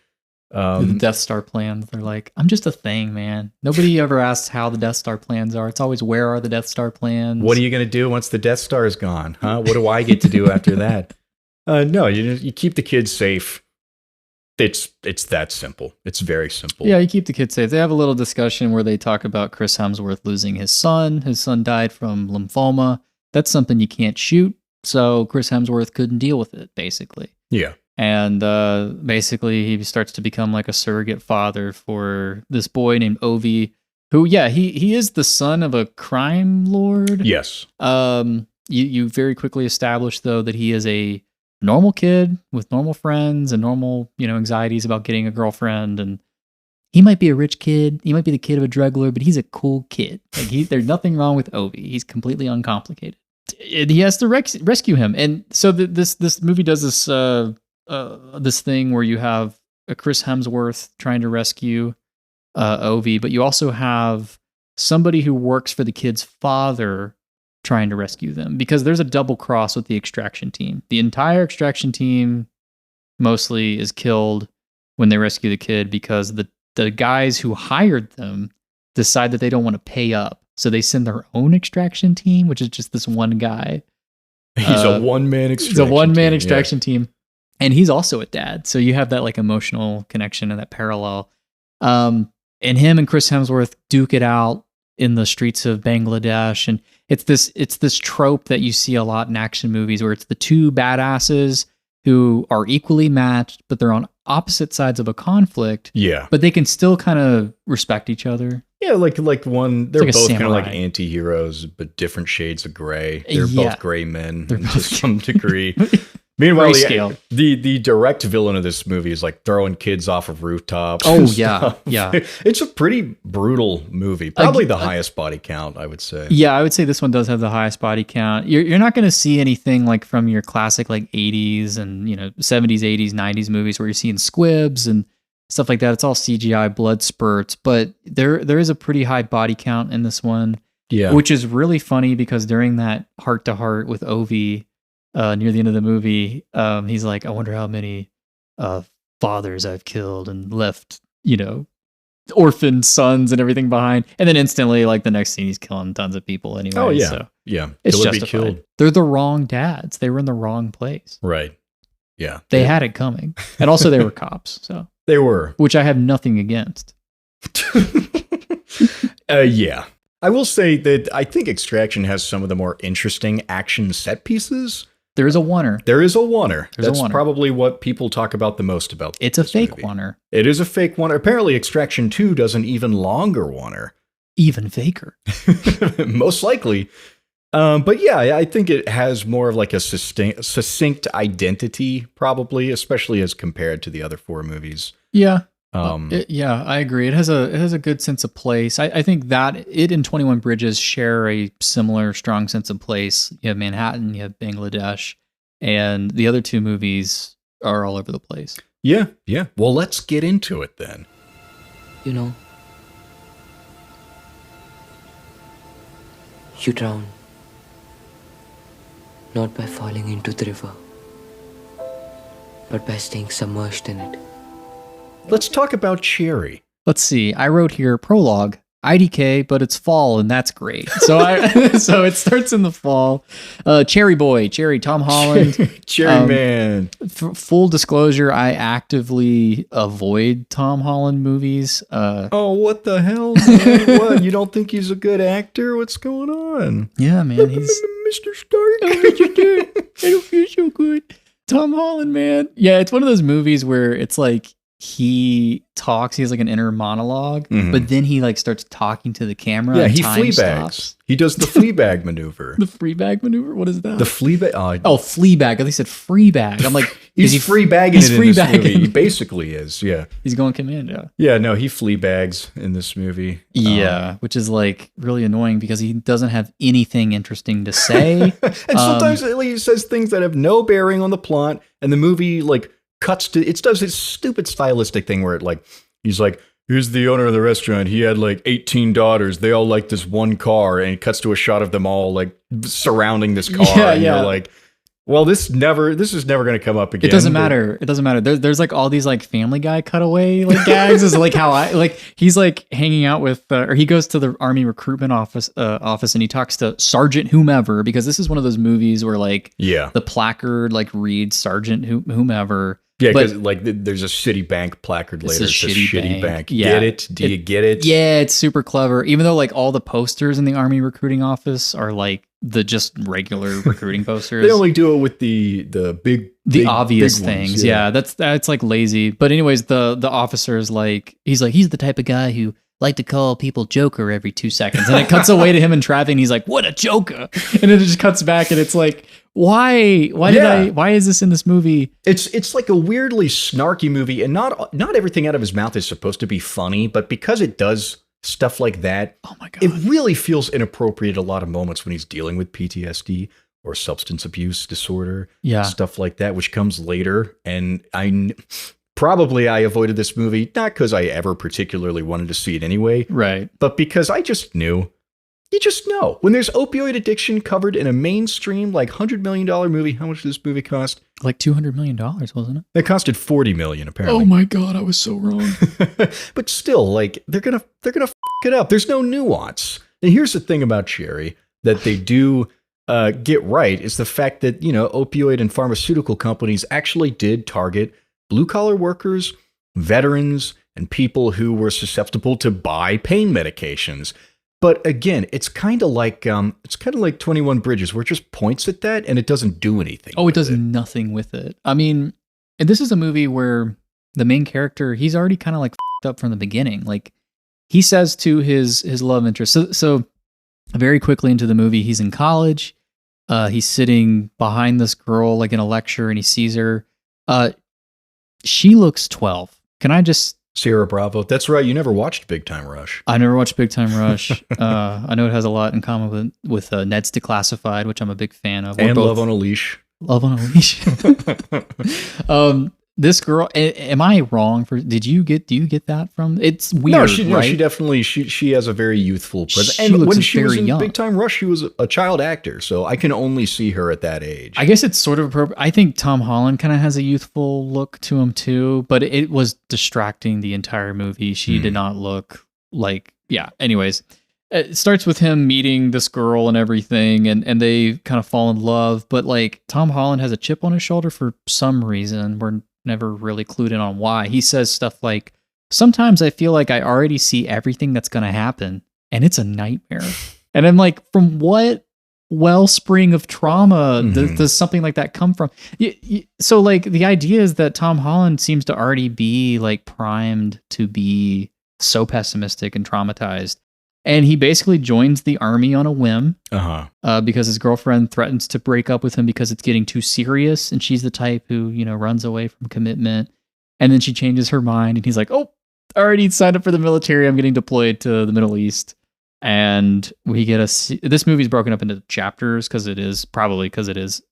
Speaker 2: The Death Star plans. They're like, I'm just a thing, man. Nobody ever asks how the Death Star plans are. It's always, where are the Death Star plans?
Speaker 1: What are you going to do once the Death Star is gone? Huh? What do I get to do after that? No, you keep the kids safe. It's that simple. It's very simple.
Speaker 2: Yeah, you keep the kids safe. They have a little discussion where they talk about Chris Hemsworth losing his son. His son died from lymphoma. That's something you can't shoot. So Chris Hemsworth couldn't deal with it, basically.
Speaker 1: Yeah.
Speaker 2: And basically he starts to become like a surrogate father for this boy named Ovi, who, he is the son of a crime lord.
Speaker 1: Yes.
Speaker 2: You very quickly establish, though, that he is a normal kid with normal friends and normal, anxieties about getting a girlfriend. And he might be a rich kid. He might be the kid of a drug lord, but he's a cool kid. Like there's nothing wrong with Ovi. He's completely uncomplicated. And he has to rescue him. And so this movie does this thing where you have a Chris Hemsworth trying to rescue Ovi, but you also have somebody who works for the kid's father trying to rescue them, because there's a double cross with the extraction team. The entire extraction team mostly is killed when they rescue the kid because the guys who hired them decide that they don't want to pay up. So they send their own extraction team, which is just this one guy.
Speaker 1: He's a one-man extraction
Speaker 2: team. He's a one-man
Speaker 1: team,
Speaker 2: extraction team. And he's also a dad. So you have that like emotional connection and that parallel. And him and Chris Hemsworth duke it out in the streets of Bangladesh. And it's this trope that you see a lot in action movies where it's the two badasses who are equally matched, but they're on opposite sides of a conflict.
Speaker 1: Yeah.
Speaker 2: But they can still kind of respect each other.
Speaker 1: Yeah, like one, they're
Speaker 2: like
Speaker 1: both kind of like
Speaker 2: samurai.
Speaker 1: anti-heroes, but different shades of gray. They're
Speaker 2: Yeah.
Speaker 1: both gray men
Speaker 2: They're
Speaker 1: to
Speaker 2: both
Speaker 1: some degree. Meanwhile,
Speaker 2: Grayscale.
Speaker 1: the direct villain of this movie is like throwing kids off of rooftops.
Speaker 2: Oh,
Speaker 1: and
Speaker 2: yeah,
Speaker 1: stuff.
Speaker 2: yeah.
Speaker 1: It's a pretty brutal movie. Probably the highest body count, I would say.
Speaker 2: Yeah, I would say this one does have the highest body count. You're not going to see anything like from your classic like 80s and 70s, 80s, 90s movies where you're seeing squibs and stuff like that. It's all CGI blood spurts, but there is a pretty high body count in this one.
Speaker 1: Yeah.
Speaker 2: Which is really funny because during that heart to heart with Ovi near the end of the movie, he's like, I wonder how many fathers I've killed and left, orphaned sons and everything behind. And then instantly, like the next scene, he's killing tons of people anyway.
Speaker 1: Oh, yeah.
Speaker 2: So
Speaker 1: Yeah.
Speaker 2: it's
Speaker 1: Kill or be
Speaker 2: justified.
Speaker 1: killed.
Speaker 2: They're the wrong dads. They were in the wrong place.
Speaker 1: Right. Yeah.
Speaker 2: They had it coming. And also they were cops. So
Speaker 1: They were.
Speaker 2: which I have nothing against.
Speaker 1: Yeah. I will say that I think Extraction has some of the more interesting action set pieces.
Speaker 2: There is a oneer.
Speaker 1: There is a oneer.
Speaker 2: There's a
Speaker 1: That's
Speaker 2: oneer.
Speaker 1: probably what people talk about the most about.
Speaker 2: It's a
Speaker 1: this
Speaker 2: fake
Speaker 1: movie.
Speaker 2: oneer.
Speaker 1: It is a fake oneer. Apparently, Extraction 2 does an even longer oneer.
Speaker 2: Even faker.
Speaker 1: Most likely. But yeah, I think it has more of like a succinct identity, probably, especially as compared to the other four movies.
Speaker 2: Yeah.
Speaker 1: Um,
Speaker 2: Yeah, I agree. It has a good sense of place. I think that it and 21 Bridges share a similar strong sense of place. You have Manhattan, you have Bangladesh, and the other two movies are all over the place.
Speaker 1: yeah. Well, let's get into it then.
Speaker 4: You drown, not by falling into the river, but by staying submerged in it.
Speaker 1: Let's talk about Cherry.
Speaker 2: Let's see. I wrote here prologue, IDK, but it's fall, and that's great. So so it starts in the fall. Cherry Tom Holland.
Speaker 1: Cherry Man.
Speaker 2: Full disclosure, I actively avoid Tom Holland movies.
Speaker 1: Oh, what the hell? Man? What? You don't think he's a good actor? What's going on?
Speaker 2: Yeah, man, he's
Speaker 1: Mr. Stark.
Speaker 2: I don't feel so good. Tom Holland, man. Yeah, it's one of those movies where it's like he talks. He has like an inner monologue, but then he like starts talking to the camera.
Speaker 1: Yeah,
Speaker 2: and
Speaker 1: he
Speaker 2: time
Speaker 1: flea bags.
Speaker 2: stops.
Speaker 1: He does the flea bag maneuver.
Speaker 2: The free bag maneuver. What is that?
Speaker 1: The flea bag.
Speaker 2: Oh, flea bag. They said free bag. I'm like,
Speaker 1: He's free bagging
Speaker 2: he's
Speaker 1: it
Speaker 2: free
Speaker 1: in this
Speaker 2: bagging.
Speaker 1: movie. He basically is. Yeah.
Speaker 2: He's going commando.
Speaker 1: Yeah. No, he flea bags in this movie.
Speaker 2: Yeah, which is like really annoying because he doesn't have anything interesting to say.
Speaker 1: And sometimes he says things that have no bearing on the plot, and the movie like cuts to. It does this stupid stylistic thing where it like he's like, here's the owner of the restaurant. He had like 18 daughters. They all like this one car, and it cuts to a shot of them all like surrounding this car.
Speaker 2: Yeah,
Speaker 1: and
Speaker 2: yeah.
Speaker 1: you're like, well, this is never going to come up again.
Speaker 2: It doesn't matter. It doesn't matter. There's like all these like Family Guy cutaway like gags. Is like how I like he's like hanging out with or he goes to the Army recruitment office and he talks to Sergeant whomever because this is one of those movies where like
Speaker 1: Yeah.
Speaker 2: the placard like reads Sergeant whomever.
Speaker 1: Yeah,
Speaker 2: But-
Speaker 1: because like there's a Citibank placard
Speaker 2: It's
Speaker 1: later.
Speaker 2: a
Speaker 1: It says
Speaker 2: shitty
Speaker 1: Shitty
Speaker 2: bank.
Speaker 1: Bank.
Speaker 2: Yeah.
Speaker 1: Get it? Do you get it?
Speaker 2: Yeah, it's super clever. Even though like all the posters in the Army recruiting office are like the just regular recruiting posters.
Speaker 1: They only do it with the big,
Speaker 2: The
Speaker 1: big,
Speaker 2: obvious
Speaker 1: big ones,
Speaker 2: things. Yeah, that's like lazy. But anyways, the officer's like he's the type of guy who like to call people Joker every 2 seconds. And it cuts away to him in traffic and he's like, what a Joker. And then it just cuts back and it's like, why is this in this movie?
Speaker 1: It's like a weirdly snarky movie, and not everything out of his mouth is supposed to be funny, but because it does stuff like that,
Speaker 2: Oh my God.
Speaker 1: it really feels inappropriate a lot of moments when he's dealing with PTSD or substance abuse disorder,
Speaker 2: Yeah.
Speaker 1: stuff like that, which comes later. And I avoided this movie, not because I ever particularly wanted to see it anyway,
Speaker 2: Right.
Speaker 1: but because I just knew. You just know. When there's opioid addiction covered in a mainstream, like $100 million movie, how much did this movie cost?
Speaker 2: Like $200 million, wasn't it?
Speaker 1: It costed $40 million, apparently.
Speaker 2: Oh my God, I was so wrong.
Speaker 1: But still, like, they're gonna f it up. There's no nuance. And here's the thing about Cherry that they do get right is the fact that, opioid and pharmaceutical companies actually did target blue-collar workers, veterans, and people who were susceptible to buy pain medications. But again, it's kind of like 21 Bridges, where it just points at that and it doesn't do anything.
Speaker 2: Oh, it
Speaker 1: with
Speaker 2: does nothing with it. I mean, and this is a movie where the main character, he's already kind of like f***ed up from the beginning. Like he says to his love interest. So very quickly into the movie, he's in college. He's sitting behind this girl like in a lecture and he sees her. She looks 12. Can I just
Speaker 1: Sierra Bravo. That's right. You never watched Big Time Rush.
Speaker 2: I never watched Big Time Rush. I know it has a lot in common with Ned's Declassified, which I'm a big fan of.
Speaker 1: And Love on a Leash.
Speaker 2: Love on a Leash. This girl, am I wrong? Do you get that from? It's weird, right?
Speaker 1: She definitely she has a very youthful presence.
Speaker 2: She
Speaker 1: And
Speaker 2: looks
Speaker 1: when she was
Speaker 2: very
Speaker 1: in
Speaker 2: young.
Speaker 1: Big Time Rush, she was a child actor, so I can only see her at that age.
Speaker 2: I guess it's sort of appropriate. I think Tom Holland kind of has a youthful look to him too, but it was distracting the entire movie. She did not look like, yeah. Anyways, it starts with him meeting this girl and everything, and they kind of fall in love. But like Tom Holland has a chip on his shoulder for some reason. We're never really clued in on why. He says stuff like, sometimes I feel like I already see everything that's going to happen, and it's a nightmare. And I'm like, from what wellspring of trauma does something like that come from? So like the idea is that Tom Holland seems to already be like primed to be so pessimistic and traumatized. And he basically joins the army on a whim because his girlfriend threatens to break up with him because it's getting too serious. And she's the type who, runs away from commitment. And then she changes her mind and he's like, oh, I already signed up for the military. I'm getting deployed to the Middle East. And we get this movie's broken up into chapters because it is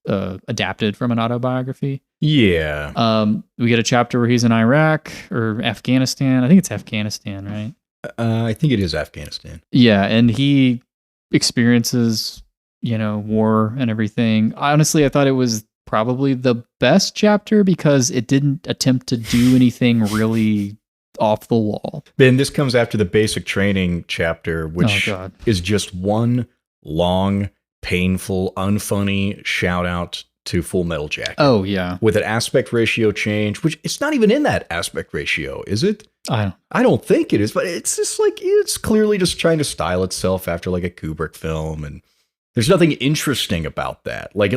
Speaker 2: adapted from an autobiography.
Speaker 1: Yeah.
Speaker 2: We get a chapter where he's in Iraq or Afghanistan. I think it's Afghanistan, right?
Speaker 1: I think it is Afghanistan.
Speaker 2: Yeah, and he experiences, war and everything. Honestly, I thought it was probably the best chapter because it didn't attempt to do anything really off the wall.
Speaker 1: Ben, this comes after the basic training chapter, which
Speaker 2: Oh, God.
Speaker 1: is just one long, painful, unfunny shout out to Full Metal Jacket.
Speaker 2: Oh, yeah.
Speaker 1: With an aspect ratio change, which it's not even in that aspect ratio, is it?
Speaker 2: I
Speaker 1: I don't think it is, but it's just like, it's clearly just trying to style itself after like a Kubrick film. And There's nothing interesting about that. Like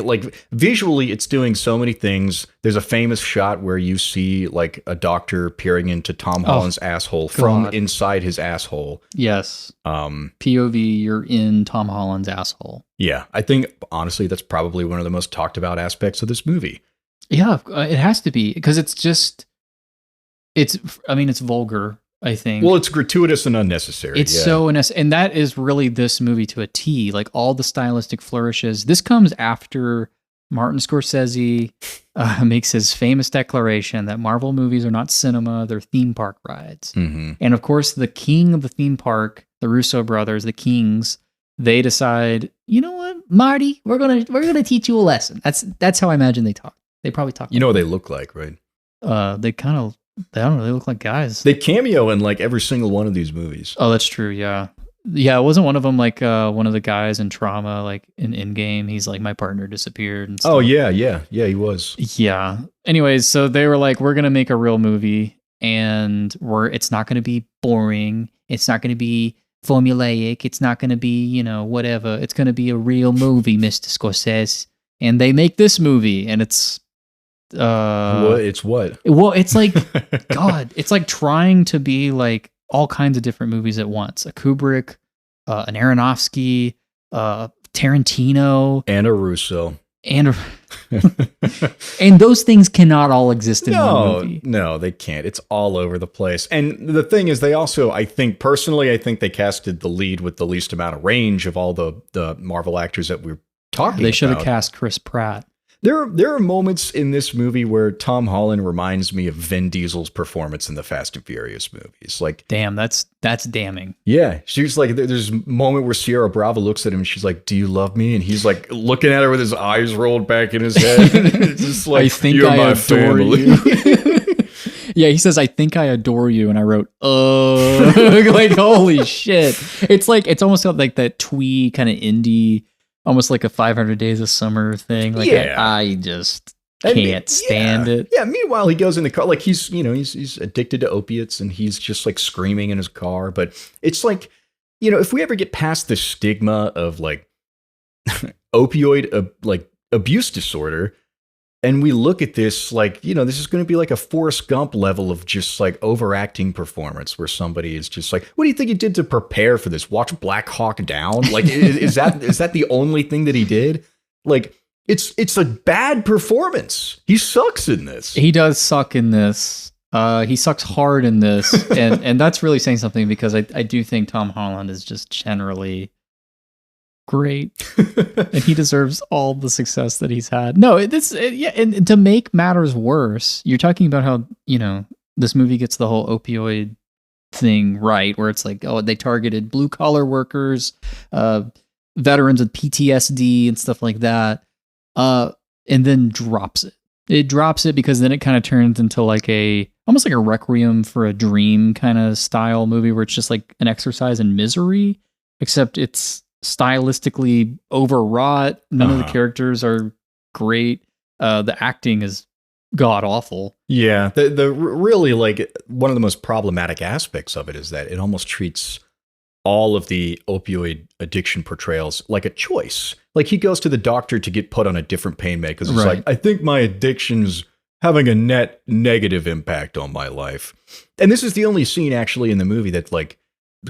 Speaker 1: visually, it's doing so many things. There's a famous shot where you see like a doctor peering into Tom Holland's asshole from inside his asshole.
Speaker 2: Yes. POV, you're in Tom Holland's asshole.
Speaker 1: Yeah, I think honestly that's probably one of the most talked about aspects of this movie.
Speaker 2: Yeah, it has to be because it's vulgar. I think.
Speaker 1: Well, it's gratuitous and unnecessary.
Speaker 2: It's so unnecessary. And that is really this movie to a T. Like all the stylistic flourishes. This comes after Martin Scorsese makes his famous declaration that Marvel movies are not cinema, they're theme park rides.
Speaker 1: Mm-hmm.
Speaker 2: And of course, the king of the theme park, the Russo brothers, the kings, they decide, you know what, Marty, we're gonna teach you a lesson. That's how I imagine they talk. They probably talk.
Speaker 1: You know what they look like, right?
Speaker 2: They kind of. I don't know. They look like guys.
Speaker 1: They cameo in like every single one of these movies.
Speaker 2: Oh, that's true. Yeah. Yeah. It wasn't one of them like one of the guys in Trauma, like in Endgame. He's like, my partner disappeared. And stuff.
Speaker 1: Oh, yeah. Yeah. Yeah, he was.
Speaker 2: Yeah. Anyways, so they were like, we're going to make a real movie and it's not going to be boring. It's not going to be formulaic. It's not going to be, whatever. It's going to be a real movie, Mr. Scorsese. And they make this movie and it's,
Speaker 1: it's what?
Speaker 2: Well, it's like God. It's like trying to be like all kinds of different movies at once. A Kubrick, an Aronofsky, Tarantino,
Speaker 1: and a Russo,
Speaker 2: and those things cannot all exist in one movie.
Speaker 1: No, they can't. It's all over the place. And the thing is, they also, I think they casted the lead with the least amount of range of all the Marvel actors that we're talking about.
Speaker 2: They should have cast Chris Pratt.
Speaker 1: There are moments in this movie where Tom Holland reminds me of Vin Diesel's performance in the Fast and Furious movies. Like,
Speaker 2: damn, that's damning.
Speaker 1: Yeah, she's like, there's a moment where Sierra Bravo looks at him and she's like, "Do you love me?" And he's like looking at her with his eyes rolled back in his head. It's just like,
Speaker 2: I think I adore family. You. Yeah, he says, "I think I adore you," and I wrote, like, holy shit! It's almost like that twee kind of indie. Almost like a 500 Days of Summer thing. Like I just can't stand it.
Speaker 1: Yeah. Meanwhile, he goes in the car, like he's addicted to opiates and he's just like screaming in his car. But it's like, if we ever get past the stigma of like opioid like abuse disorder, and we look at this like, this is going to be like a Forrest Gump level of just like overacting performance where somebody is just like, what do you think he did to prepare for this? Watch Black Hawk Down? Like, is that the only thing that he did? Like, it's a bad performance. He sucks in this.
Speaker 2: He does suck in this. He sucks hard in this. and that's really saying something because I do think Tom Holland is just generally great and he deserves all the success that he's had. No, and to make matters worse, you're talking about how this movie gets the whole opioid thing right, where it's like, oh, they targeted blue collar workers, veterans with PTSD and stuff like that, and then drops it because then it kind of turns into like almost like a Requiem for a Dream kind of style movie where it's just like an exercise in misery, except it's stylistically overwrought. None of the characters are great. The acting is god awful.
Speaker 1: Yeah, the really like one of the most problematic aspects of it is that it almost treats all of the opioid addiction portrayals like a choice. Like he goes to the doctor to get put on a different pain med because it's like, I think my addiction's having a net negative impact on my life. And this is the only scene actually in the movie that like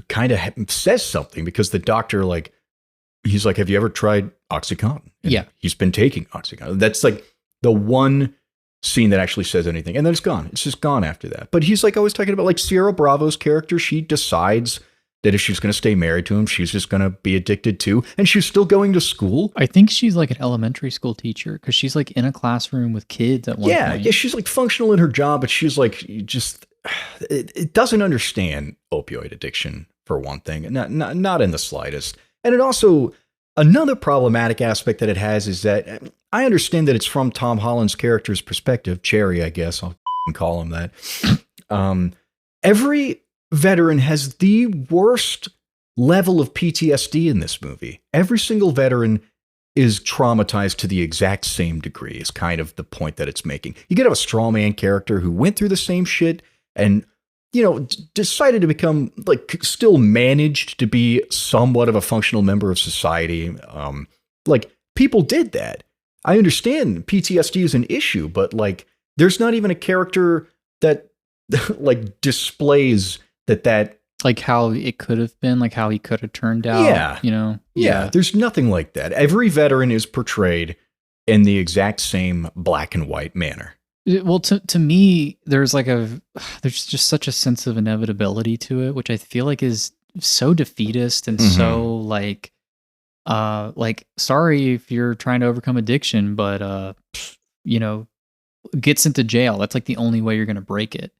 Speaker 1: kind of says something because the doctor like, he's like, have you ever tried OxyContin? And
Speaker 2: yeah.
Speaker 1: He's been taking OxyContin. That's like the one scene that actually says anything. And then it's gone. It's just gone after that. But he's like always talking about like Sierra Bravo's character. She decides that if she's going to stay married to him, she's just going to be addicted too. And she's still going to school.
Speaker 2: I think she's like an elementary school teacher because she's like in a classroom with kids at one point.
Speaker 1: Yeah, she's like functional in her job, but she's like just, it doesn't understand opioid addiction for one thing. Not in the slightest. And it also, another problematic aspect that it has is that I understand that it's from Tom Holland's character's perspective, Cherry, I guess I'll call him that. Every veteran has the worst level of PTSD in this movie. Every single veteran is traumatized to the exact same degree is kind of the point that it's making. You get a strawman character who went through the same shit and decided to become like still managed to be somewhat of a functional member of society. like people did that. I understand PTSD is an issue, but like there's not even a character that like displays that
Speaker 2: like how it could have been, like how he could have turned out.
Speaker 1: Yeah.
Speaker 2: You know?
Speaker 1: yeah, there's nothing like that. Every veteran is portrayed in the exact same black and white manner.
Speaker 2: Well, to me, there's just such a sense of inevitability to it, which I feel like is so defeatist and so like sorry if you're trying to overcome addiction, but you know, get sent to jail. That's like the only way you're going to break it.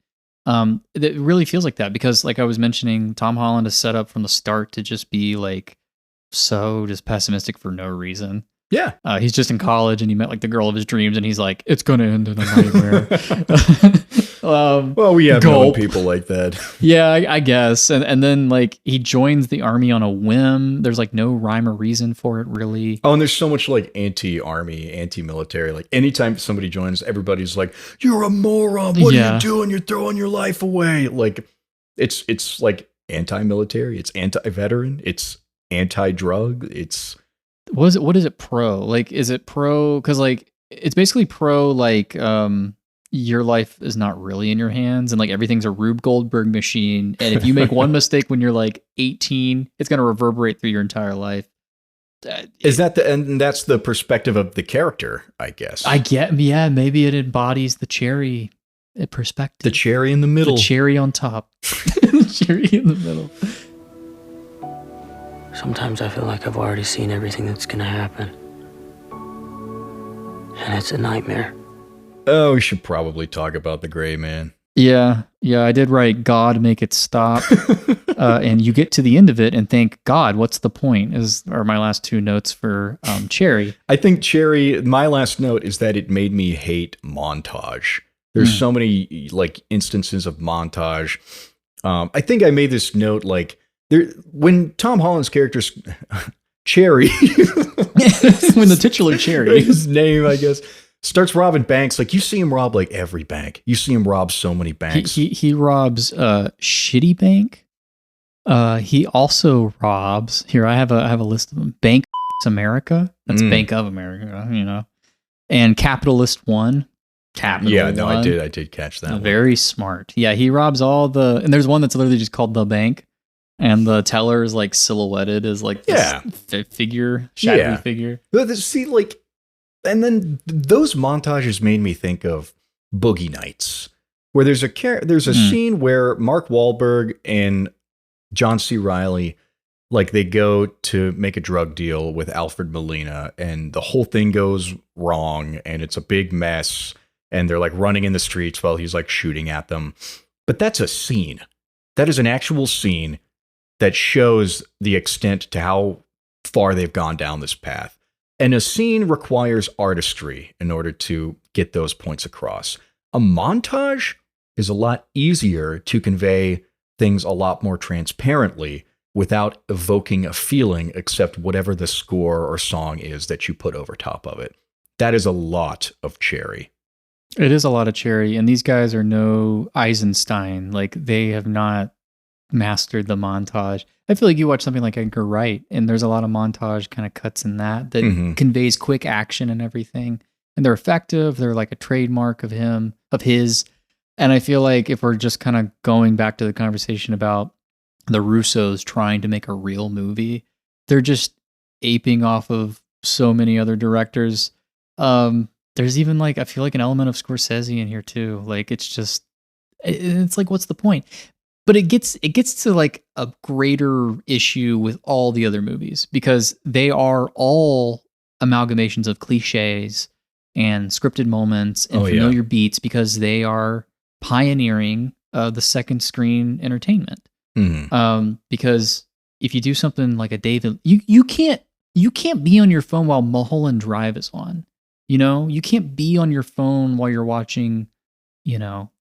Speaker 2: It really feels like that because, like I was mentioning, Tom Holland is set up from the start to just be like so just pessimistic for no reason.
Speaker 1: Yeah.
Speaker 2: He's just in college and he met like the girl of his dreams and he's like, it's going to end in a nightmare.
Speaker 1: Well, we have known people like that.
Speaker 2: Yeah, I guess. And then like he joins the army on a whim. There's like no rhyme or reason for it really.
Speaker 1: Oh, and there's so much like anti-army, anti-military. Like anytime somebody joins, everybody's like, you're a moron. What are you doing? You're throwing your life away. Like it's like anti-military. It's anti-veteran. It's anti-drug. It's...
Speaker 2: What is it pro? Like, is it pro? Because like it's basically pro like your life is not really in your hands and like everything's a Rube Goldberg machine. And if you make one mistake when you're like 18, it's gonna reverberate through your entire life.
Speaker 1: Is that and that's the perspective of the character, I guess.
Speaker 2: Yeah, maybe it embodies the cherry perspective.
Speaker 1: The cherry in the middle.
Speaker 2: The cherry on top. Cherry in the middle.
Speaker 4: Sometimes I feel like I've already seen everything that's gonna happen. And it's a nightmare.
Speaker 1: Oh, we should probably talk about the Gray Man.
Speaker 2: Yeah, I did write God make it stop. And you get to the end of it and think, God, what's the point? Are my last two notes for Cherry.
Speaker 1: I think Cherry, my last note is that it made me hate montage. There's so many like instances of montage. I think I made this note like, when Tom Holland's character's Cherry,
Speaker 2: when the titular Cherry,
Speaker 1: his name, I guess, starts robbing banks. Like you see him rob like every bank. You see him rob so many banks.
Speaker 2: He robs Shitty Bank. He also robs. Here I have a list of them. Bank America. That's Bank of America. You know, and Capitalist One.
Speaker 1: Yeah, no, I did catch that.
Speaker 2: Very smart. Yeah, he robs all the. And there's one that's literally just called the bank. And the teller is like silhouetted as like this figure, shadowy figure.
Speaker 1: See, like, and then those montages made me think of Boogie Nights, where there's a scene where Mark Wahlberg and John C. Reilly, like, they go to make a drug deal with Alfred Molina, and the whole thing goes wrong, and it's a big mess, and they're like running in the streets while he's like shooting at them. But that's a scene. That is an actual scene that shows the extent to how far they've gone down this path. And a scene requires artistry in order to get those points across. A montage is a lot easier to convey things a lot more transparently without evoking a feeling except whatever the score or song is that you put over top of it. That is a lot of Cherry.
Speaker 2: It is a lot of Cherry, and these guys are no Eisenstein. Like, they have not mastered the montage. I feel like you watch something like Edgar Wright and there's a lot of montage kind of cuts in that conveys quick action and everything, and they're effective. They're like a trademark of his. And I feel like if we're just kind of going back to the conversation about the Russos trying to make a real movie, they're just aping off of so many other directors. There's even like, I feel like an element of Scorsese in here too. Like it's like, what's the point? But it gets to like a greater issue with all the other movies because they are all amalgamations of cliches and scripted moments and familiar beats because they are pioneering the second screen entertainment. Because if you do something like a David, you can't be on your phone while Mulholland Drive is on. You know, you can't be on your phone while you're watching,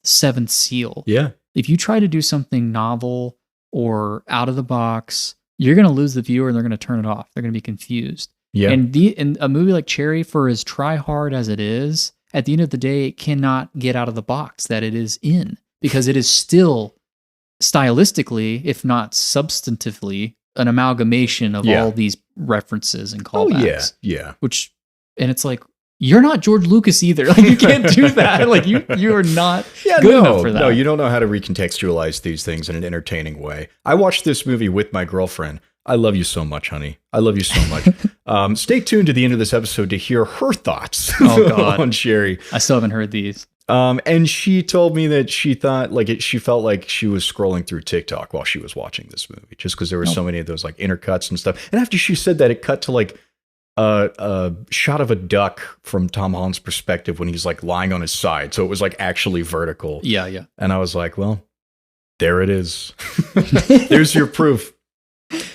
Speaker 2: Seventh Seal. Yeah. If you try to do something novel or out of the box, you're going to lose the viewer and they're going to turn it off. They're going to be confused. Yeah. And a movie like Cherry, for as try hard as it is, at the end of the day, it cannot get out of the box that it is in because it is still stylistically, if not substantively, an amalgamation of all these references and callbacks.
Speaker 1: Oh yeah.
Speaker 2: And it's like, you're not George Lucas either. Like, you can't do that. Like, you are not good enough for that.
Speaker 1: No, you don't know how to recontextualize these things in an entertaining way. I watched this movie with my girlfriend. I love you so much, honey. I love you so much. Stay tuned to the end of this episode to hear her thoughts on Sherry.
Speaker 2: I still haven't heard these.
Speaker 1: And she told me that she thought she felt like she was scrolling through TikTok while she was watching this movie, just because there were so many of those like intercuts and stuff. And after she said that, it cut to like a shot of a duck from Tom Holland's perspective when he's like lying on his side. So it was like actually vertical.
Speaker 2: Yeah.
Speaker 1: And I was like, well, there it is. There's your proof.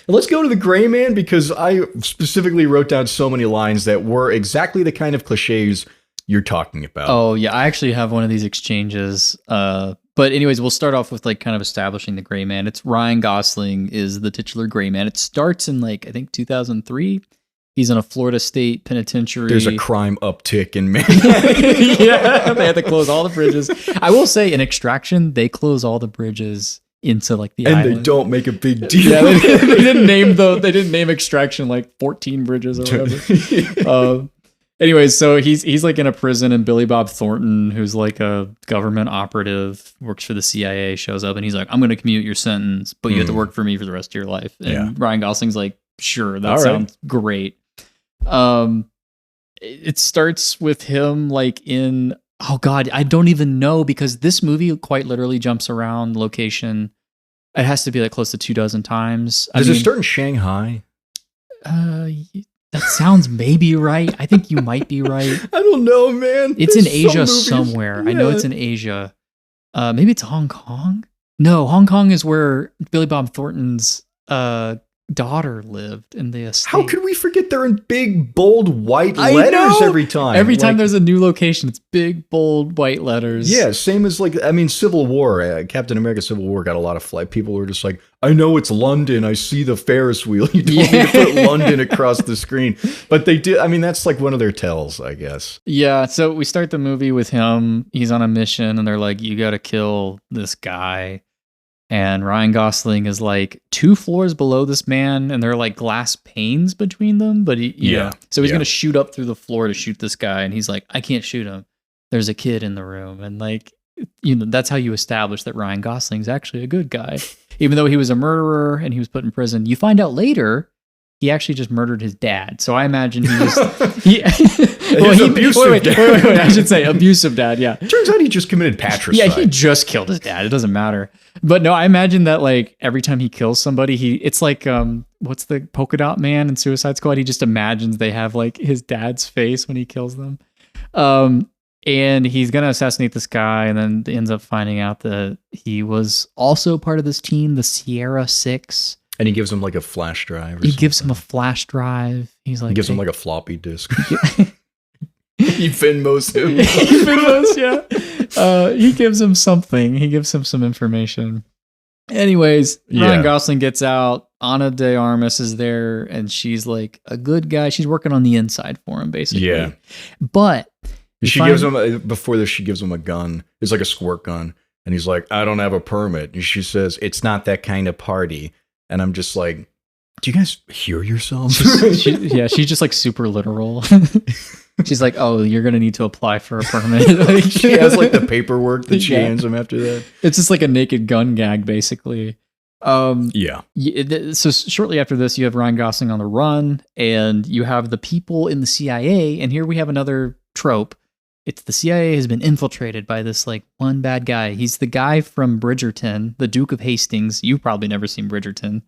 Speaker 1: Let's go to the Gray Man, because I specifically wrote down so many lines that were exactly the kind of cliches you're talking about.
Speaker 2: Oh, yeah. I actually have one of these exchanges. But anyways, we'll start off with like kind of establishing the Gray Man. It's Ryan Gosling is the titular Gray Man. It starts in like, I think 2003. He's in a Florida State penitentiary.
Speaker 1: There's a crime uptick in man.
Speaker 2: Yeah, they had to close all the bridges. I will say in Extraction, they close all the bridges into like the island.
Speaker 1: And they don't make a big deal.
Speaker 2: Yeah, they didn't name Extraction like 14 bridges or whatever. Anyways, so he's like in a prison, and Billy Bob Thornton, who's like a government operative, works for the CIA, shows up, and he's like, I'm going to commute your sentence, but you have to work for me for the rest of your life. And Ryan Gosling's like, sure, that sounds great. It starts with him like in, oh God, I don't even know, because this movie quite literally jumps around location. It has to be like close to 24 times.
Speaker 1: Does it start in Shanghai?
Speaker 2: That sounds maybe right. I think you might be right.
Speaker 1: I don't know, man.
Speaker 2: It's in Asia somewhere. Yeah. I know it's in Asia. Maybe it's Hong Kong. No, Hong Kong is where Billy Bob Thornton's daughter lived in the estate.
Speaker 1: How could we forget they're in big, bold, white letters every time?
Speaker 2: Every time there's a new location, it's big, bold, white letters.
Speaker 1: Yeah, same as like, I mean, Civil War. Captain America Civil War got a lot of flight. People were just like, I know it's London. I see the Ferris wheel. You told me to put London across the screen. But they did. I mean, that's like one of their tells, I guess.
Speaker 2: Yeah, so we start the movie with him. He's on a mission, and they're like, you got to kill this guy. And Ryan Gosling is like 2 floors below this man, and there are like glass panes between them. But so he's going to shoot up through the floor to shoot this guy. And he's like, I can't shoot him. There's a kid in the room. And like, that's how you establish that Ryan Gosling's actually a good guy. Even though he was a murderer and he was put in prison, you find out later he actually just murdered his dad. So I imagine he just
Speaker 1: abusive dad.
Speaker 2: Wait, I should say abusive dad. Yeah.
Speaker 1: Turns out he just committed patricide.
Speaker 2: Yeah, he just killed his dad. It doesn't matter. But no, I imagine that like every time he kills somebody, it's like what's the Polka Dot Man in Suicide Squad? He just imagines they have like his dad's face when he kills them. And he's gonna assassinate this guy, and then ends up finding out that he was also part of this team, the Sierra Six.
Speaker 1: And he gives him like a flash drive.
Speaker 2: He gives him a flash drive. He's like,
Speaker 1: he gives him like a floppy disk. He Venmos him.
Speaker 2: He Venmos, yeah. He gives him something. He gives him some information. Anyways, Ryan Gosling gets out. Ana de Armas is there, and she's like a good guy. She's working on the inside for him, basically. Yeah. But
Speaker 1: gives him before this. She gives him a gun. It's like a squirt gun, and he's like, "I don't have a permit." And she says, "It's not that kind of party." And I'm just like, do you guys hear yourselves?
Speaker 2: She's just like super literal. She's like, oh, you're going to need to apply for a permit. Like,
Speaker 1: she has like the paperwork that she hands him after that.
Speaker 2: It's just like a naked gun gag, basically. So shortly after this, you have Ryan Gosling on the run, and you have the people in the CIA. And here we have another trope. It's the CIA has been infiltrated by this like one bad guy. He's the guy from Bridgerton, the Duke of Hastings. You've probably never seen Bridgerton.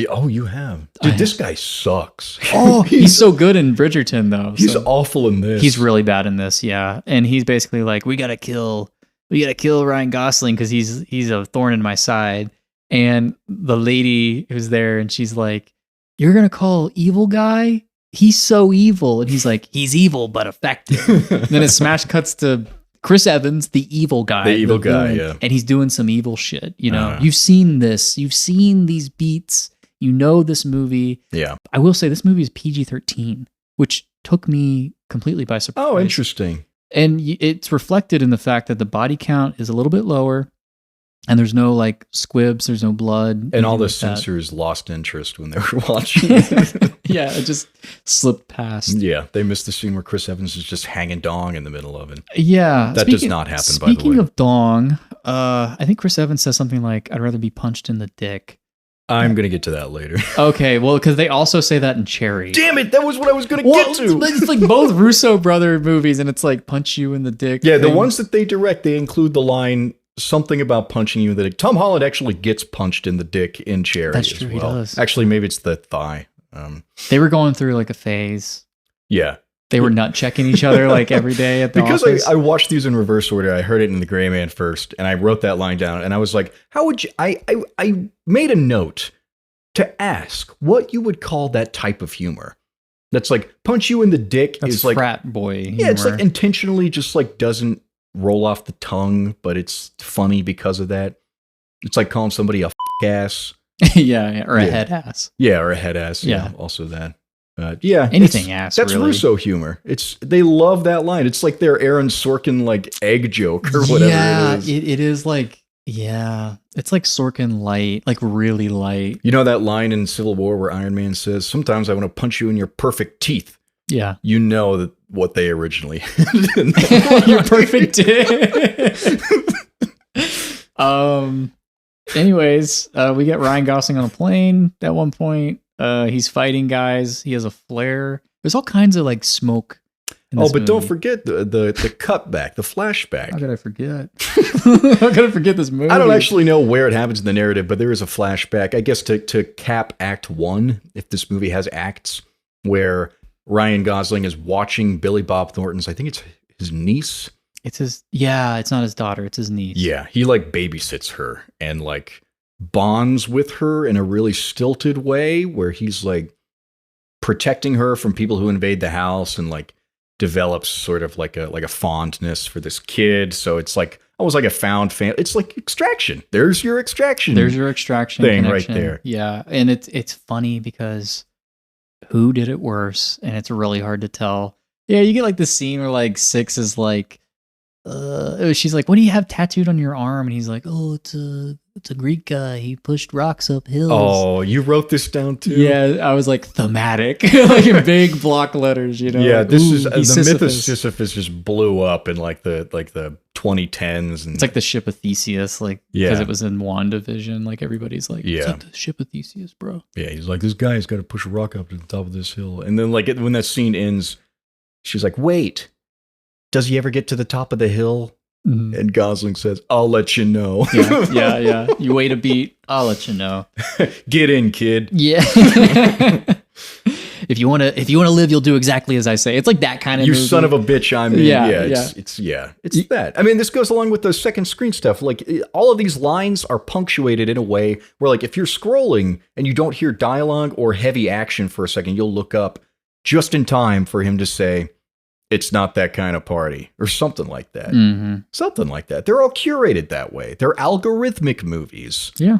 Speaker 1: Oh, you have. Dude, this guy sucks.
Speaker 2: Oh, he's so good in Bridgerton, though.
Speaker 1: He's awful in this.
Speaker 2: He's really bad in this, yeah. And he's basically like, we gotta kill Ryan Gosling because he's a thorn in my side. And the lady who's there, and she's like, you're gonna call evil guy? He's so evil. And he's like, he's evil but effective. Then it smash cuts to Chris Evans, the evil guy.
Speaker 1: The evil guy, yeah.
Speaker 2: And he's doing some evil shit. You know, you've seen this. You've seen these beats. You know this movie.
Speaker 1: Yeah.
Speaker 2: I will say this movie is PG-13, which took me completely by surprise.
Speaker 1: Oh, interesting.
Speaker 2: And it's reflected in the fact that the body count is a little bit lower. And there's no like squibs, there's no blood.
Speaker 1: And all the
Speaker 2: anything like that.
Speaker 1: censors lost interest when they were watching it.
Speaker 2: Yeah, it just slipped past.
Speaker 1: Yeah, they missed the scene where Chris Evans is just hanging dong in the middle of it.
Speaker 2: Yeah.
Speaker 1: That does not happen, by the way.
Speaker 2: Speaking of dong, I think Chris Evans says something like, I'd rather be punched in the dick.
Speaker 1: I'm going to get to that later.
Speaker 2: Okay, well, because they also say that in Cherries.
Speaker 1: Damn it, that was what I was going to get to.
Speaker 2: It's like both Russo brother movies, and it's like punch you in the dick.
Speaker 1: Yeah, the
Speaker 2: thing.
Speaker 1: ones that they direct, they include the line, something about punching you in the dick. Tom Holland actually gets punched in the dick in Cherries.
Speaker 2: That's true,
Speaker 1: as
Speaker 2: he
Speaker 1: well.
Speaker 2: does.
Speaker 1: Actually, maybe it's the thigh.
Speaker 2: They were going through like a phase.
Speaker 1: Yeah.
Speaker 2: They were nut checking each other like every day at the
Speaker 1: Because
Speaker 2: office.
Speaker 1: I watched these in reverse order. I heard it in The Gray Man first, and I wrote that line down, and I was like, how would you... I made a note to ask what you would call that type of humor. That's like, punch you in the dick
Speaker 2: That's
Speaker 1: is like...
Speaker 2: frat boy humor.
Speaker 1: Yeah, it's like intentionally just like doesn't roll off the tongue, but it's funny because of that. It's like calling somebody a ass.
Speaker 2: yeah, or a
Speaker 1: Yeah.
Speaker 2: head ass.
Speaker 1: Yeah, or a head ass.
Speaker 2: Yeah.
Speaker 1: Also that. Yeah.
Speaker 2: Anything
Speaker 1: it's-
Speaker 2: ass,
Speaker 1: That's
Speaker 2: really.
Speaker 1: Russo humor. They love that line. It's like their Aaron Sorkin like egg joke or whatever
Speaker 2: Yeah,
Speaker 1: it is.
Speaker 2: it is like, yeah, it's like Sorkin light, like really light.
Speaker 1: You know that line in Civil War where Iron Man says, "Sometimes I want to punch you in your perfect teeth."
Speaker 2: Yeah.
Speaker 1: You know that what they originally
Speaker 2: Your perfect dick. Anyways, we get Ryan Gosling on a plane at one point. He's fighting guys. He has a flare. There's all kinds of like smoke. in
Speaker 1: Oh,
Speaker 2: this
Speaker 1: but don't
Speaker 2: movie.
Speaker 1: forget the cutback, the flashback.
Speaker 2: How could I forget? How could I forget this movie?
Speaker 1: I don't actually know where it happens in the narrative, but there is a flashback, I guess, to cap Act 1, if this movie has acts, where Ryan Gosling is watching Billy Bob Thornton's, I think it's his niece.
Speaker 2: It's his. Yeah, it's not his daughter. It's his niece.
Speaker 1: Yeah, he like babysits her and like bonds with her in a really stilted way where he's like protecting her from people who invade the house and like develops sort of like a fondness for this kid. So it's like almost like a found fan. It's like Extraction. There's your Extraction.
Speaker 2: There's your Extraction
Speaker 1: thing
Speaker 2: connection.
Speaker 1: right there.
Speaker 2: Yeah, and it's funny because who did it worse? And it's really hard to tell. Yeah, you get like the scene where like Six is like, she's like, "What do you have tattooed on your arm?" And he's like, "Oh, it's a Greek guy. He pushed rocks up hills."
Speaker 1: Oh, you wrote this down too?
Speaker 2: Yeah, I was like thematic, like in big block letters, you know.
Speaker 1: Yeah,
Speaker 2: like,
Speaker 1: this
Speaker 2: ooh,
Speaker 1: is the
Speaker 2: he's
Speaker 1: myth of
Speaker 2: Sisyphus.
Speaker 1: Sisyphus just blew up in like the 2010s, and
Speaker 2: It's like the ship of Theseus, like
Speaker 1: Yeah.
Speaker 2: because it was in WandaVision. Like everybody's like,
Speaker 1: Yeah.
Speaker 2: "It's like the ship of Theseus, bro."
Speaker 1: yeah, he's like, this guy's got to push a rock up to the top of this hill, and then like when that scene ends, she's like, wait, does he ever get to the top of the hill?
Speaker 2: Mhm.
Speaker 1: And Gosling says, I'll let you know.
Speaker 2: Yeah. You wait a beat, I'll let you know.
Speaker 1: Get in, kid.
Speaker 2: Yeah. If you wanna live, you'll do exactly as I say. It's like that kind of
Speaker 1: You
Speaker 2: movie.
Speaker 1: son of a bitch, I'm in.
Speaker 2: Yeah,
Speaker 1: It's that. I mean, this goes along with the second screen stuff. Like all of these lines are punctuated in a way where like if you're scrolling and you don't hear dialogue or heavy action for a second, you'll look up just in time for him to say, it's not that kind of party or something like that.
Speaker 2: Mhm.
Speaker 1: Something like that. They're all curated that way. They're algorithmic movies.
Speaker 2: Yeah.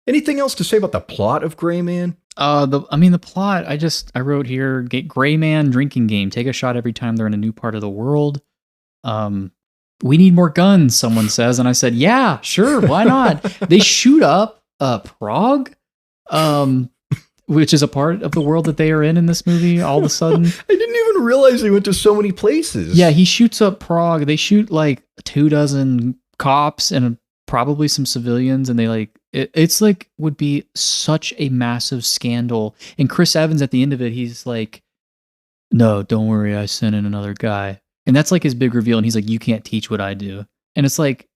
Speaker 1: Anything else to say about the plot of Gray Man?
Speaker 2: The plot, I wrote here, Gray Man drinking game. Take a shot every time they're in a new part of the world. We need more guns, someone says. And I said, yeah, sure, why not? They shoot up Prague, which is a part of the world that they are in this movie all of a sudden.
Speaker 1: I didn't even realize they went to so many places.
Speaker 2: Yeah, he shoots up Prague. They shoot like 24 cops and probably some civilians, and they like it's like would be such a massive scandal. And Chris Evans at the end of it, he's like, "No, don't worry, I sent in another guy." And that's like his big reveal. And he's like, "You can't teach what I do." And it's like,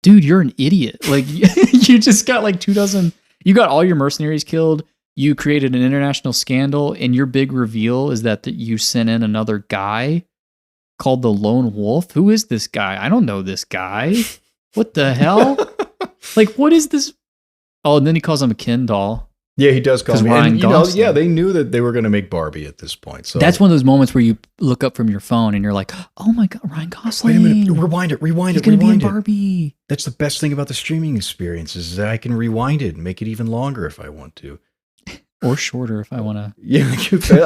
Speaker 2: dude, you're an idiot. Like you just got like 24. You got all your mercenaries killed. You created an international scandal, and your big reveal is that you sent in another guy called the Lone Wolf. Who is this guy? I don't know this guy. What the hell? Like, what is this? Oh, and then he calls him a Ken doll.
Speaker 1: Yeah, he does call
Speaker 2: 'Cause
Speaker 1: me.
Speaker 2: Ryan
Speaker 1: And,
Speaker 2: Gosling.
Speaker 1: they knew that they were going to make Barbie at this point. So
Speaker 2: That's one of those moments where you look up from your phone and you're like, oh my God, Ryan Gosling.
Speaker 1: wait a minute, rewind it,
Speaker 2: He's going to be in
Speaker 1: rewind it.
Speaker 2: Barbie.
Speaker 1: That's the best thing about the streaming experience is that I can rewind it and make it even longer if I want to.
Speaker 2: Or shorter if I want to.
Speaker 1: Yeah,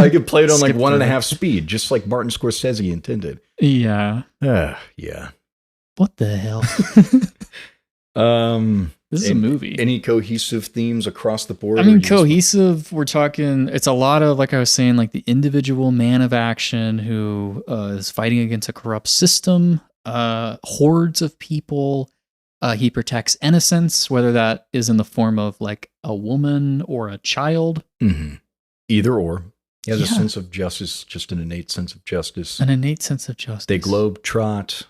Speaker 1: I could play it on like
Speaker 2: Skip
Speaker 1: 1.5 speed, just like Martin Scorsese intended.
Speaker 2: Yeah.
Speaker 1: Yeah.
Speaker 2: What the hell? This is a movie.
Speaker 1: Any cohesive themes across the board?
Speaker 2: I mean, cohesive, we're talking, it's a lot of, like I was saying, like the individual man of action who is fighting against a corrupt system, hordes of people. He protects innocence, whether that is in the form of like a woman or a child.
Speaker 1: Mm-hmm. Either or. He has a sense of justice, just an innate sense of justice.
Speaker 2: An innate sense of justice.
Speaker 1: They globe trot.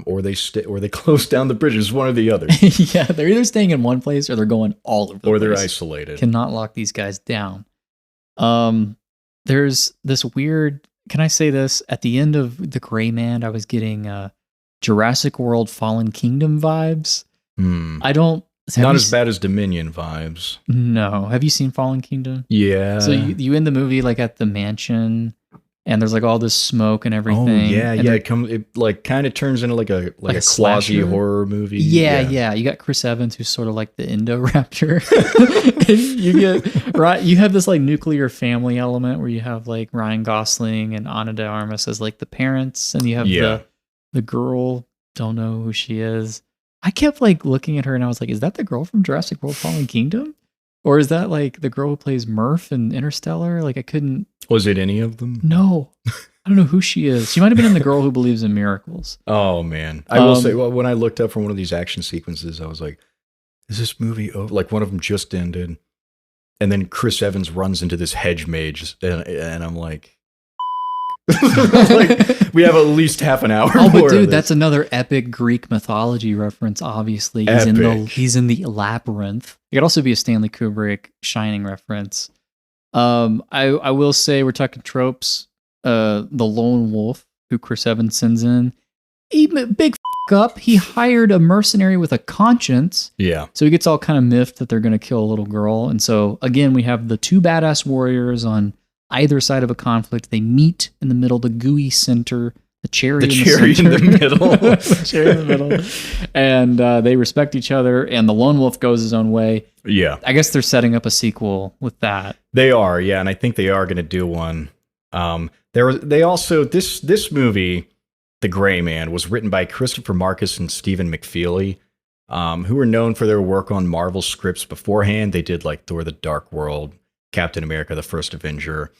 Speaker 1: Or they close down the bridges, one or the other.
Speaker 2: Yeah, they're either staying in one place or they're going all over the place.
Speaker 1: Or they're isolated.
Speaker 2: Cannot lock these guys down. There's this weird, can I say this? At the end of The Gray Man, I was getting Jurassic World Fallen Kingdom vibes. I don't...
Speaker 1: Not as bad as Dominion vibes.
Speaker 2: No. Have you seen Fallen Kingdom?
Speaker 1: Yeah.
Speaker 2: So you end the movie like at the mansion... And there's like all this smoke and everything.
Speaker 1: Oh yeah, yeah. It like kind of turns into like a quasi horror movie.
Speaker 2: Yeah. You got Chris Evans, who's sort of like the Indoraptor. You get right. You have this like nuclear family element where you have like Ryan Gosling and Ana de Armas as like the parents, and you have the girl. Don't know who she is. I kept like looking at her, and I was like, "Is that the girl from Jurassic World: Fallen Kingdom?" Or is that like the girl who plays Murph in Interstellar? Like I couldn't.
Speaker 1: Was it any of them?
Speaker 2: No. I don't know who she is. She might have been in The Girl Who Believes in Miracles.
Speaker 1: Oh man. I will say, well, when I looked up from one of these action sequences, I was like, is this movie over? Like one of them just ended. And then Chris Evans runs into this hedge mage and I'm like, like, we have at least half an hour.
Speaker 2: Oh, but dude, that's another epic Greek mythology reference. Obviously, he's in the labyrinth. It could also be a Stanley Kubrick Shining reference. I will say we're talking tropes. The lone wolf who Chris Evans sends in, big up. He hired a mercenary with a conscience.
Speaker 1: Yeah.
Speaker 2: So he gets all kind of miffed that they're going to kill a little girl, and so again we have the two badass warriors on either side of a conflict. They meet in the middle, the gooey center, the cherry in the middle. The cherry in the middle. And they respect each other, and the lone wolf goes his own way.
Speaker 1: Yeah.
Speaker 2: I guess they're setting up a sequel with that.
Speaker 1: They are, yeah, and I think they are going to do one. They also, this movie, The Gray Man, was written by Christopher Marcus and Stephen McFeely, who were known for their work on Marvel scripts beforehand. They did like Thor: The Dark World, Captain America: The First Avenger.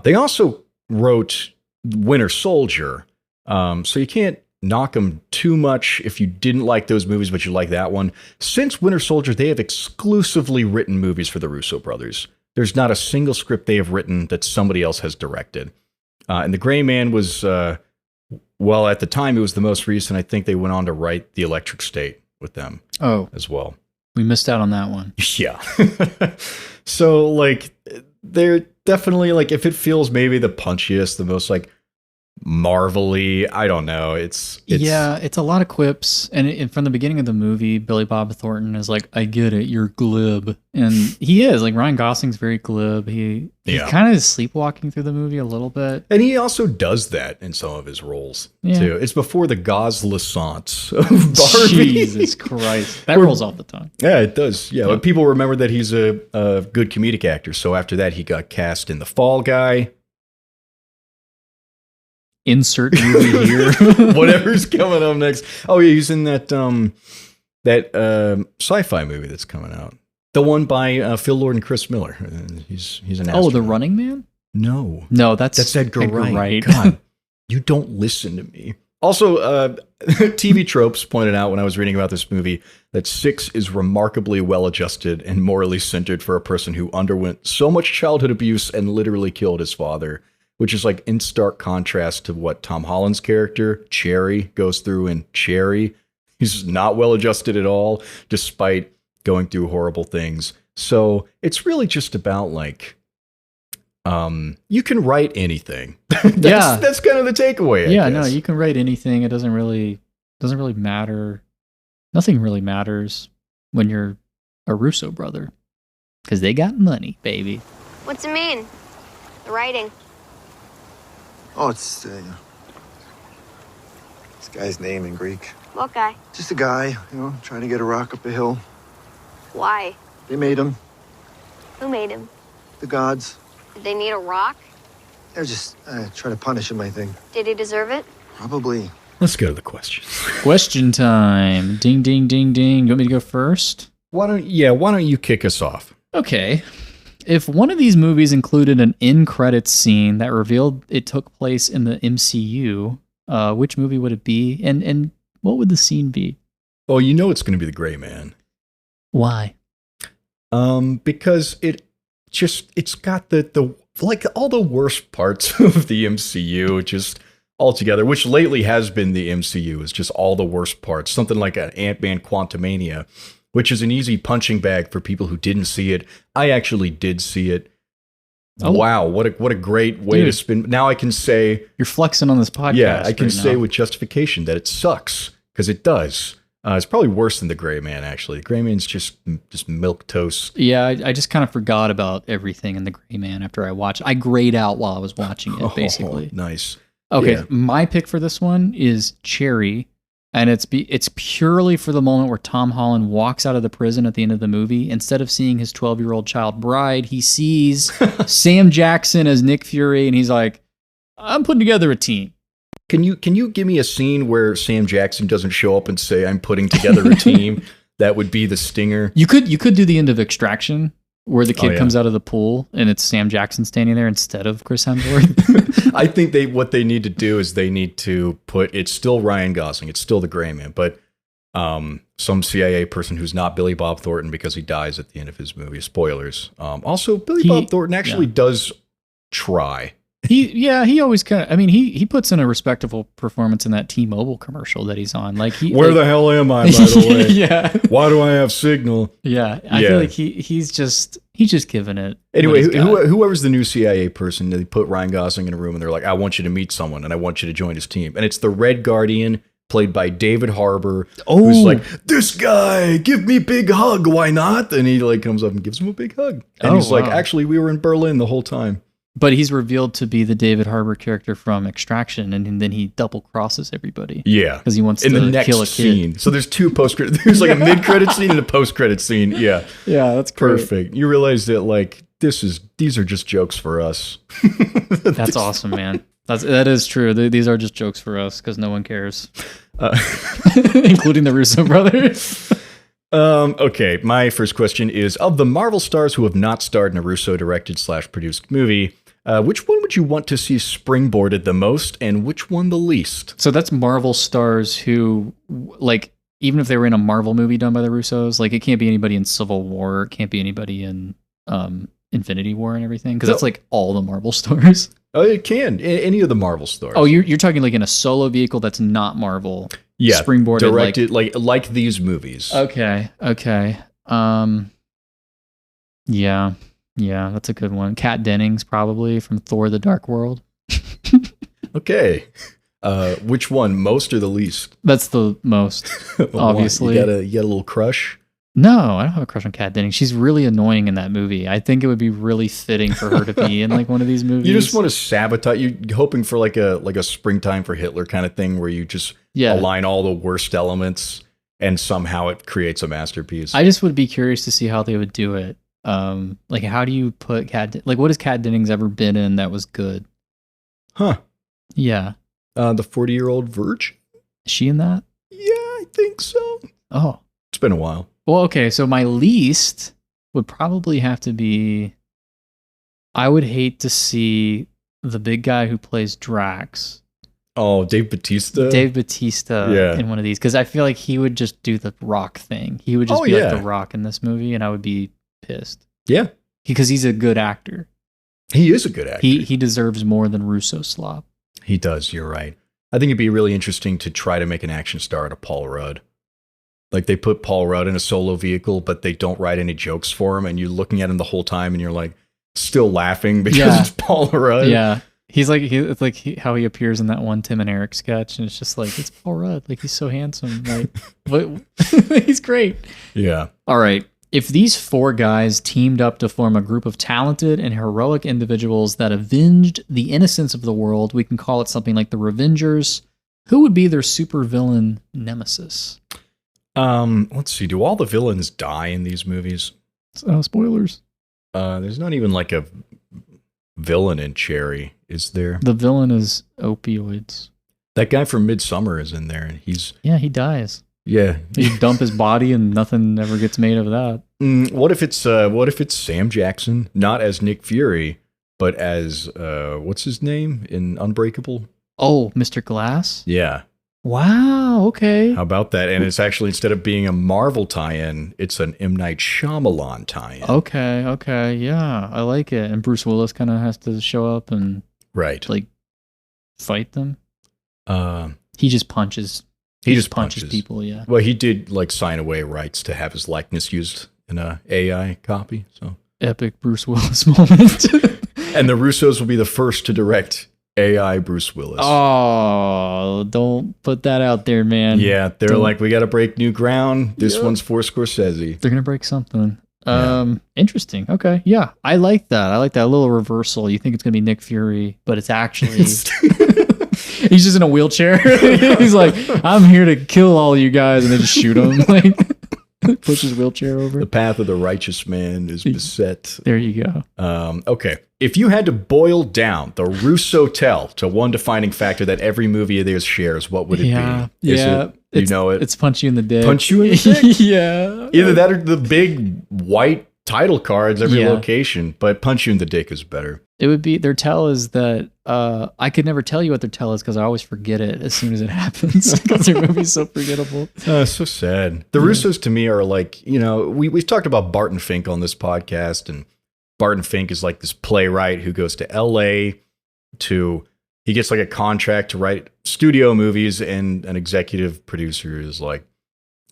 Speaker 1: They also wrote Winter Soldier, so you can't knock them too much if you didn't like those movies, but you like that one. Since Winter Soldier, they have exclusively written movies for the Russo brothers. There's not a single script they have written that somebody else has directed. And The Gray Man was, well, at the time, it was the most recent. I think they went on to write The Electric State with them as well.
Speaker 2: We missed out on that one.
Speaker 1: Yeah. So, like, they're definitely, like, if it feels maybe the punchiest, the most, like, Marvel-y, I don't know. It's
Speaker 2: a lot of quips, and from the beginning of the movie, Billy Bob Thornton is like, "I get it, you're glib," and he is. Like Ryan Gosling's very glib. He kind of is sleepwalking through the movie a little bit,
Speaker 1: and he also does that in some of his roles too. It's before the gauze-laissance of Barbie.
Speaker 2: Jesus Christ, that rolls off the tongue.
Speaker 1: Yeah, it does. Yeah, but people remember that he's a good comedic actor. So after that, he got cast in The Fall Guy.
Speaker 2: Insert movie here.
Speaker 1: Whatever's coming up next. Oh yeah, he's in that sci-fi movie that's coming out. The one by Phil Lord and Chris Miller. He's an astronaut.
Speaker 2: Oh, The Running Man?
Speaker 1: No,
Speaker 2: that's
Speaker 1: Edgar Wright. God, you don't listen to me. Also, TV Tropes pointed out when I was reading about this movie that Six is remarkably well-adjusted and morally centered for a person who underwent so much childhood abuse and literally killed his father, which is like in stark contrast to what Tom Holland's character, Cherry, goes through in Cherry. He's not well-adjusted at all, despite going through horrible things. So it's really just about like, you can write anything. That's kind of the takeaway. I guess.
Speaker 2: No, you can write anything. It doesn't really matter. Nothing really matters when you're a Russo brother, because they got money, baby.
Speaker 5: What's it mean? The writing.
Speaker 6: Oh, it's this guy's name in Greek.
Speaker 5: What guy?
Speaker 6: Just a guy, trying to get a rock up a hill.
Speaker 5: Why?
Speaker 6: They made him.
Speaker 5: Who made him?
Speaker 6: The gods.
Speaker 5: Did they need a rock?
Speaker 6: They're just trying to punish him, I think.
Speaker 5: Did he deserve it?
Speaker 6: Probably.
Speaker 1: Let's go to the questions.
Speaker 2: Question time. Ding, ding, ding, ding. You want me to go first?
Speaker 1: Why don't you kick us off?
Speaker 2: Okay. If one of these movies included an in-credits scene that revealed it took place in the MCU, which movie would it be? And what would the scene be?
Speaker 1: Oh, you know it's going to be The Gray Man.
Speaker 2: Why?
Speaker 1: Because it's got the like all the worst parts of the MCU just all together, which lately has been the MCU, is just all the worst parts. Something like an Ant-Man Quantumania, which is an easy punching bag for people who didn't see it. I actually did see it. Oh. Wow, what a great way to spin. Now I can say
Speaker 2: you're flexing on this podcast.
Speaker 1: Yeah, I can say with justification that it sucks, because it does. It's probably worse than The Gray Man, actually. The Gray Man's just milk toast.
Speaker 2: Yeah, I just kind of forgot about everything in The Gray Man after I watched. I grayed out while I was watching it, basically.
Speaker 1: Nice.
Speaker 2: Okay,
Speaker 1: Yeah.
Speaker 2: My pick for this one is Cherry, and it's purely for the moment where Tom Holland walks out of the prison at the end of the movie. Instead of seeing his 12-year-old child bride, he sees Sam Jackson as Nick Fury, and he's like, I'm putting together a team.
Speaker 1: Can you give me a scene where Sam Jackson doesn't show up and say, I'm putting together a team? That would be the stinger.
Speaker 2: You could do the end of Extraction, where the kid comes out of the pool and it's Sam Jackson standing there instead of Chris Hemsworth.
Speaker 1: I think what they need to do is they need to it's still Ryan Gosling, it's still the Gray Man, but some CIA person who's not Billy Bob Thornton, because he dies at the end of his movie. Spoilers. Also, Billy Bob Thornton actually does try.
Speaker 2: He always kind of, I mean, he puts in a respectable performance in that T-Mobile commercial that he's on. Like
Speaker 1: Where the hell am I, by the way?
Speaker 2: Yeah.
Speaker 1: Why do I have signal?
Speaker 2: Yeah. I feel like he's just giving it.
Speaker 1: Anyway, whoever's the new CIA person, they put Ryan Gosling in a room and they're like, I want you to meet someone and I want you to join his team. And it's the Red Guardian, played by David Harbour, who's like, this guy, give me big hug, why not? And he like comes up and gives him a big hug. And he's like, actually, we were in Berlin the whole time.
Speaker 2: But he's revealed to be the David Harbour character from Extraction, and then he double crosses everybody.
Speaker 1: Yeah,
Speaker 2: because he wants
Speaker 1: to
Speaker 2: kill a kid.
Speaker 1: Scene. So there's two post-credit. There's like a mid-credit scene and a post-credit scene. Yeah,
Speaker 2: that's great.
Speaker 1: Perfect. You realize that like these are just jokes for us.
Speaker 2: That's awesome, man. That is true. These are just jokes for us because no one cares, including the Russo brothers.
Speaker 1: Okay, my first question is, of the Marvel stars who have not starred in a Russo-directed/produced movie, which one would you want to see springboarded the most, and which one the least?
Speaker 2: So that's Marvel stars who, like, even if they were in a Marvel movie done by the Russos, like, it can't be anybody in Civil War, it can't be anybody in Infinity War and everything, because that's like all the Marvel stars.
Speaker 1: Oh, it can. Any of the Marvel stars.
Speaker 2: Oh, you're talking like in a solo vehicle that's not Marvel.
Speaker 1: Yeah,
Speaker 2: springboarded,
Speaker 1: directed like these movies.
Speaker 2: Okay. Yeah, that's a good one. Kat Dennings, probably, from Thor: The Dark World.
Speaker 1: Okay. Which one, most or the least?
Speaker 2: That's the most, obviously.
Speaker 1: You got a little crush?
Speaker 2: No, I don't have a crush on Kat Dennings. She's really annoying in that movie. I think it would be really fitting for her to be in like one of these movies.
Speaker 1: You just want to sabotage. You're hoping for like a Springtime for Hitler kind of thing, where you just align all the worst elements and somehow it creates a masterpiece.
Speaker 2: I just would be curious to see how they would do it. Like, how do you put what has Kat Dennings ever been in that was good?
Speaker 1: Huh.
Speaker 2: Yeah.
Speaker 1: The 40-Year-Old Virgin?
Speaker 2: Is she in that?
Speaker 1: Yeah, I think so.
Speaker 2: Oh.
Speaker 1: It's been a while.
Speaker 2: Well, okay, so my least would probably have to be, I would hate to see the big guy who plays Drax.
Speaker 1: Oh, Dave Bautista?
Speaker 2: In one of these, because I feel like he would just do the Rock thing. He would just be like the Rock in this movie, and I would be pissed.
Speaker 1: Yeah.
Speaker 2: Because he's a good actor.
Speaker 1: He is a good actor.
Speaker 2: He deserves more than Russo Slop.
Speaker 1: He does, you're right. I think it'd be really interesting to try to make an action star out of Paul Rudd. Like, they put Paul Rudd in a solo vehicle, but they don't write any jokes for him, and you're looking at him the whole time, and you're like, still laughing because it's Paul Rudd.
Speaker 2: Yeah. He's like, it's like how he appears in that one Tim and Eric sketch, and it's just like, it's Paul Rudd. Like, he's so handsome. Like, he's great.
Speaker 1: Yeah.
Speaker 2: All right. If these four guys teamed up to form a group of talented and heroic individuals that avenged the innocence of the world, we can call it something like the Revengers. Who would be their supervillain nemesis?
Speaker 1: Let's see. Do all the villains die in these movies?
Speaker 2: Spoilers.
Speaker 1: There's not even like a villain in Cherry, is there?
Speaker 2: The villain is opioids.
Speaker 1: That guy from Midsummer is in there, and
Speaker 2: he dies.
Speaker 1: yeah.
Speaker 2: You dump his body and nothing ever gets made of that.
Speaker 1: What if it's Sam Jackson, not as Nick Fury, but as what's his name in Unbreakable?
Speaker 2: Oh, Mr. Glass?
Speaker 1: Yeah.
Speaker 2: Wow, okay.
Speaker 1: How about that? And it's actually, instead of being a Marvel tie-in, it's an M. Night Shyamalan tie-in.
Speaker 2: Okay, yeah, I like it. And Bruce Willis kind of has to show up and
Speaker 1: Right.
Speaker 2: like fight them.
Speaker 1: Uh,
Speaker 2: He just punches.
Speaker 1: he just punches
Speaker 2: people. Yeah.
Speaker 1: Well, he did like sign away rights to have his likeness used in a AI copy. So,
Speaker 2: Epic Bruce Willis moment.
Speaker 1: and the Russos will be the first to direct AI Bruce Willis.
Speaker 2: Oh, don't put that out there, man.
Speaker 1: Yeah, they're
Speaker 2: Don't-
Speaker 1: like, we got to break new ground. This one's for Scorsese.
Speaker 2: They're gonna break something.
Speaker 1: Yeah.
Speaker 2: Interesting. Okay, yeah, I like that. I like that little reversal. You think it's gonna be Nick Fury, but it's actually he's just in a wheelchair. He's like, I'm here to kill all you guys, and they just shoot him. Like, push his wheelchair over.
Speaker 1: The path of the righteous man is beset.
Speaker 2: There you go.
Speaker 1: Okay. If you had to boil down the Russo tell to one defining factor that every movie of theirs shares, what would it be? Is
Speaker 2: Yeah.
Speaker 1: it, you know it?
Speaker 2: It's punch you in the dick.
Speaker 1: Punch you in the dick?
Speaker 2: Yeah.
Speaker 1: Either that or the big white title cards every
Speaker 2: Yeah.
Speaker 1: location, but punch you in the dick is better.
Speaker 2: It would be their tell is that I could never tell you what their tell is because I always forget it as soon as it happens because their movie's so forgettable.
Speaker 1: So sad. The Russos to me are like, you know, we've talked about Barton Fink on this podcast, and Barton Fink is like this playwright who goes to LA he gets like a contract to write studio movies, and an executive producer is like,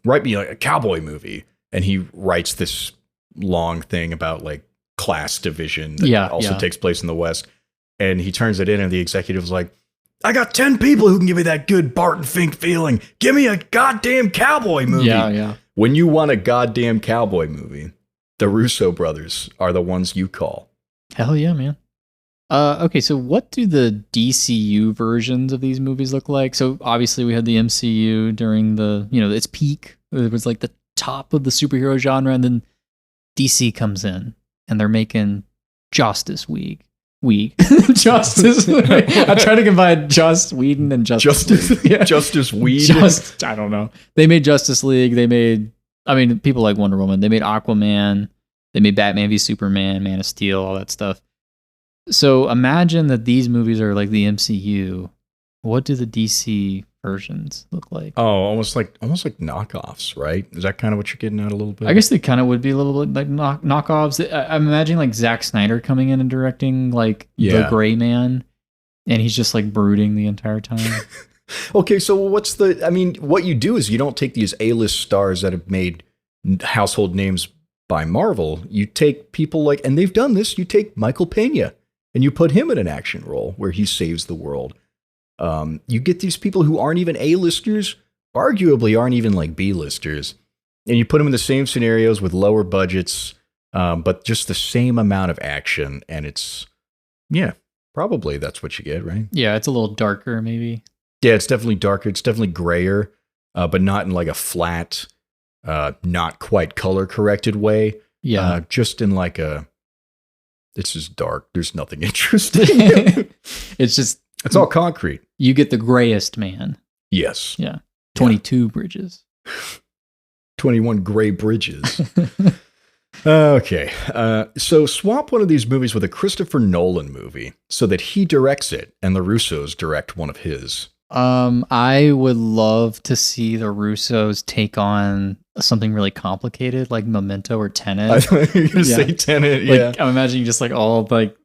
Speaker 1: write me like a cowboy movie. And he writes this long thing about like class division that also takes place in the West. And he turns it in, and the executive's like, I got 10 people who can give me that good Barton Fink feeling. Give me a goddamn cowboy movie.
Speaker 2: Yeah.
Speaker 1: When you want a goddamn cowboy movie, the Russo brothers are the ones you call.
Speaker 2: Hell yeah, man. Okay, so what do the DCU versions of these movies look like? So obviously we had the MCU during the, its peak. It was like the top of the superhero genre, and then DC comes in and they're making Justice League. Justice. I try to combine Joss Whedon and Justice. Yeah.
Speaker 1: Justice Weed.
Speaker 2: I don't know. They made Justice League. They made, people like Wonder Woman. They made Aquaman. They made Batman v Superman, Man of Steel, all that stuff. So imagine that these movies are like the MCU. What do the DC versions look like?
Speaker 1: Oh, almost like knockoffs, right? Is that kind of what you're getting at a little bit?
Speaker 2: I guess they kind of would be a little bit like knockoffs. I'm imagining like Zack Snyder coming in and directing like The Gray Man, and he's just like brooding the entire time.
Speaker 1: Okay, so what you do is you don't take these A-list stars that have made household names by Marvel. You take people like, and they've done this, you take Michael Pena and you put him in an action role where he saves the world. You get these people who aren't even A-listers, arguably aren't even like B-listers, and you put them in the same scenarios with lower budgets, but just the same amount of action, and it's, probably that's what you get, right?
Speaker 2: Yeah, it's a little darker maybe.
Speaker 1: Yeah, it's definitely darker. It's definitely grayer, but not in like a flat, not quite color-corrected way.
Speaker 2: Yeah.
Speaker 1: Just in like this is dark. There's nothing interesting. It's all concrete.
Speaker 2: You get the grayest man.
Speaker 1: Yes.
Speaker 2: Yeah. 22 bridges.
Speaker 1: 21 gray bridges. Okay. So swap one of these movies with a Christopher Nolan movie so that he directs it and the Russos direct one of his.
Speaker 2: I would love to see the Russos take on something really complicated like Memento or Tenet.
Speaker 1: I thought you were going to say Tenet,
Speaker 2: Like, I'm imagining just like all like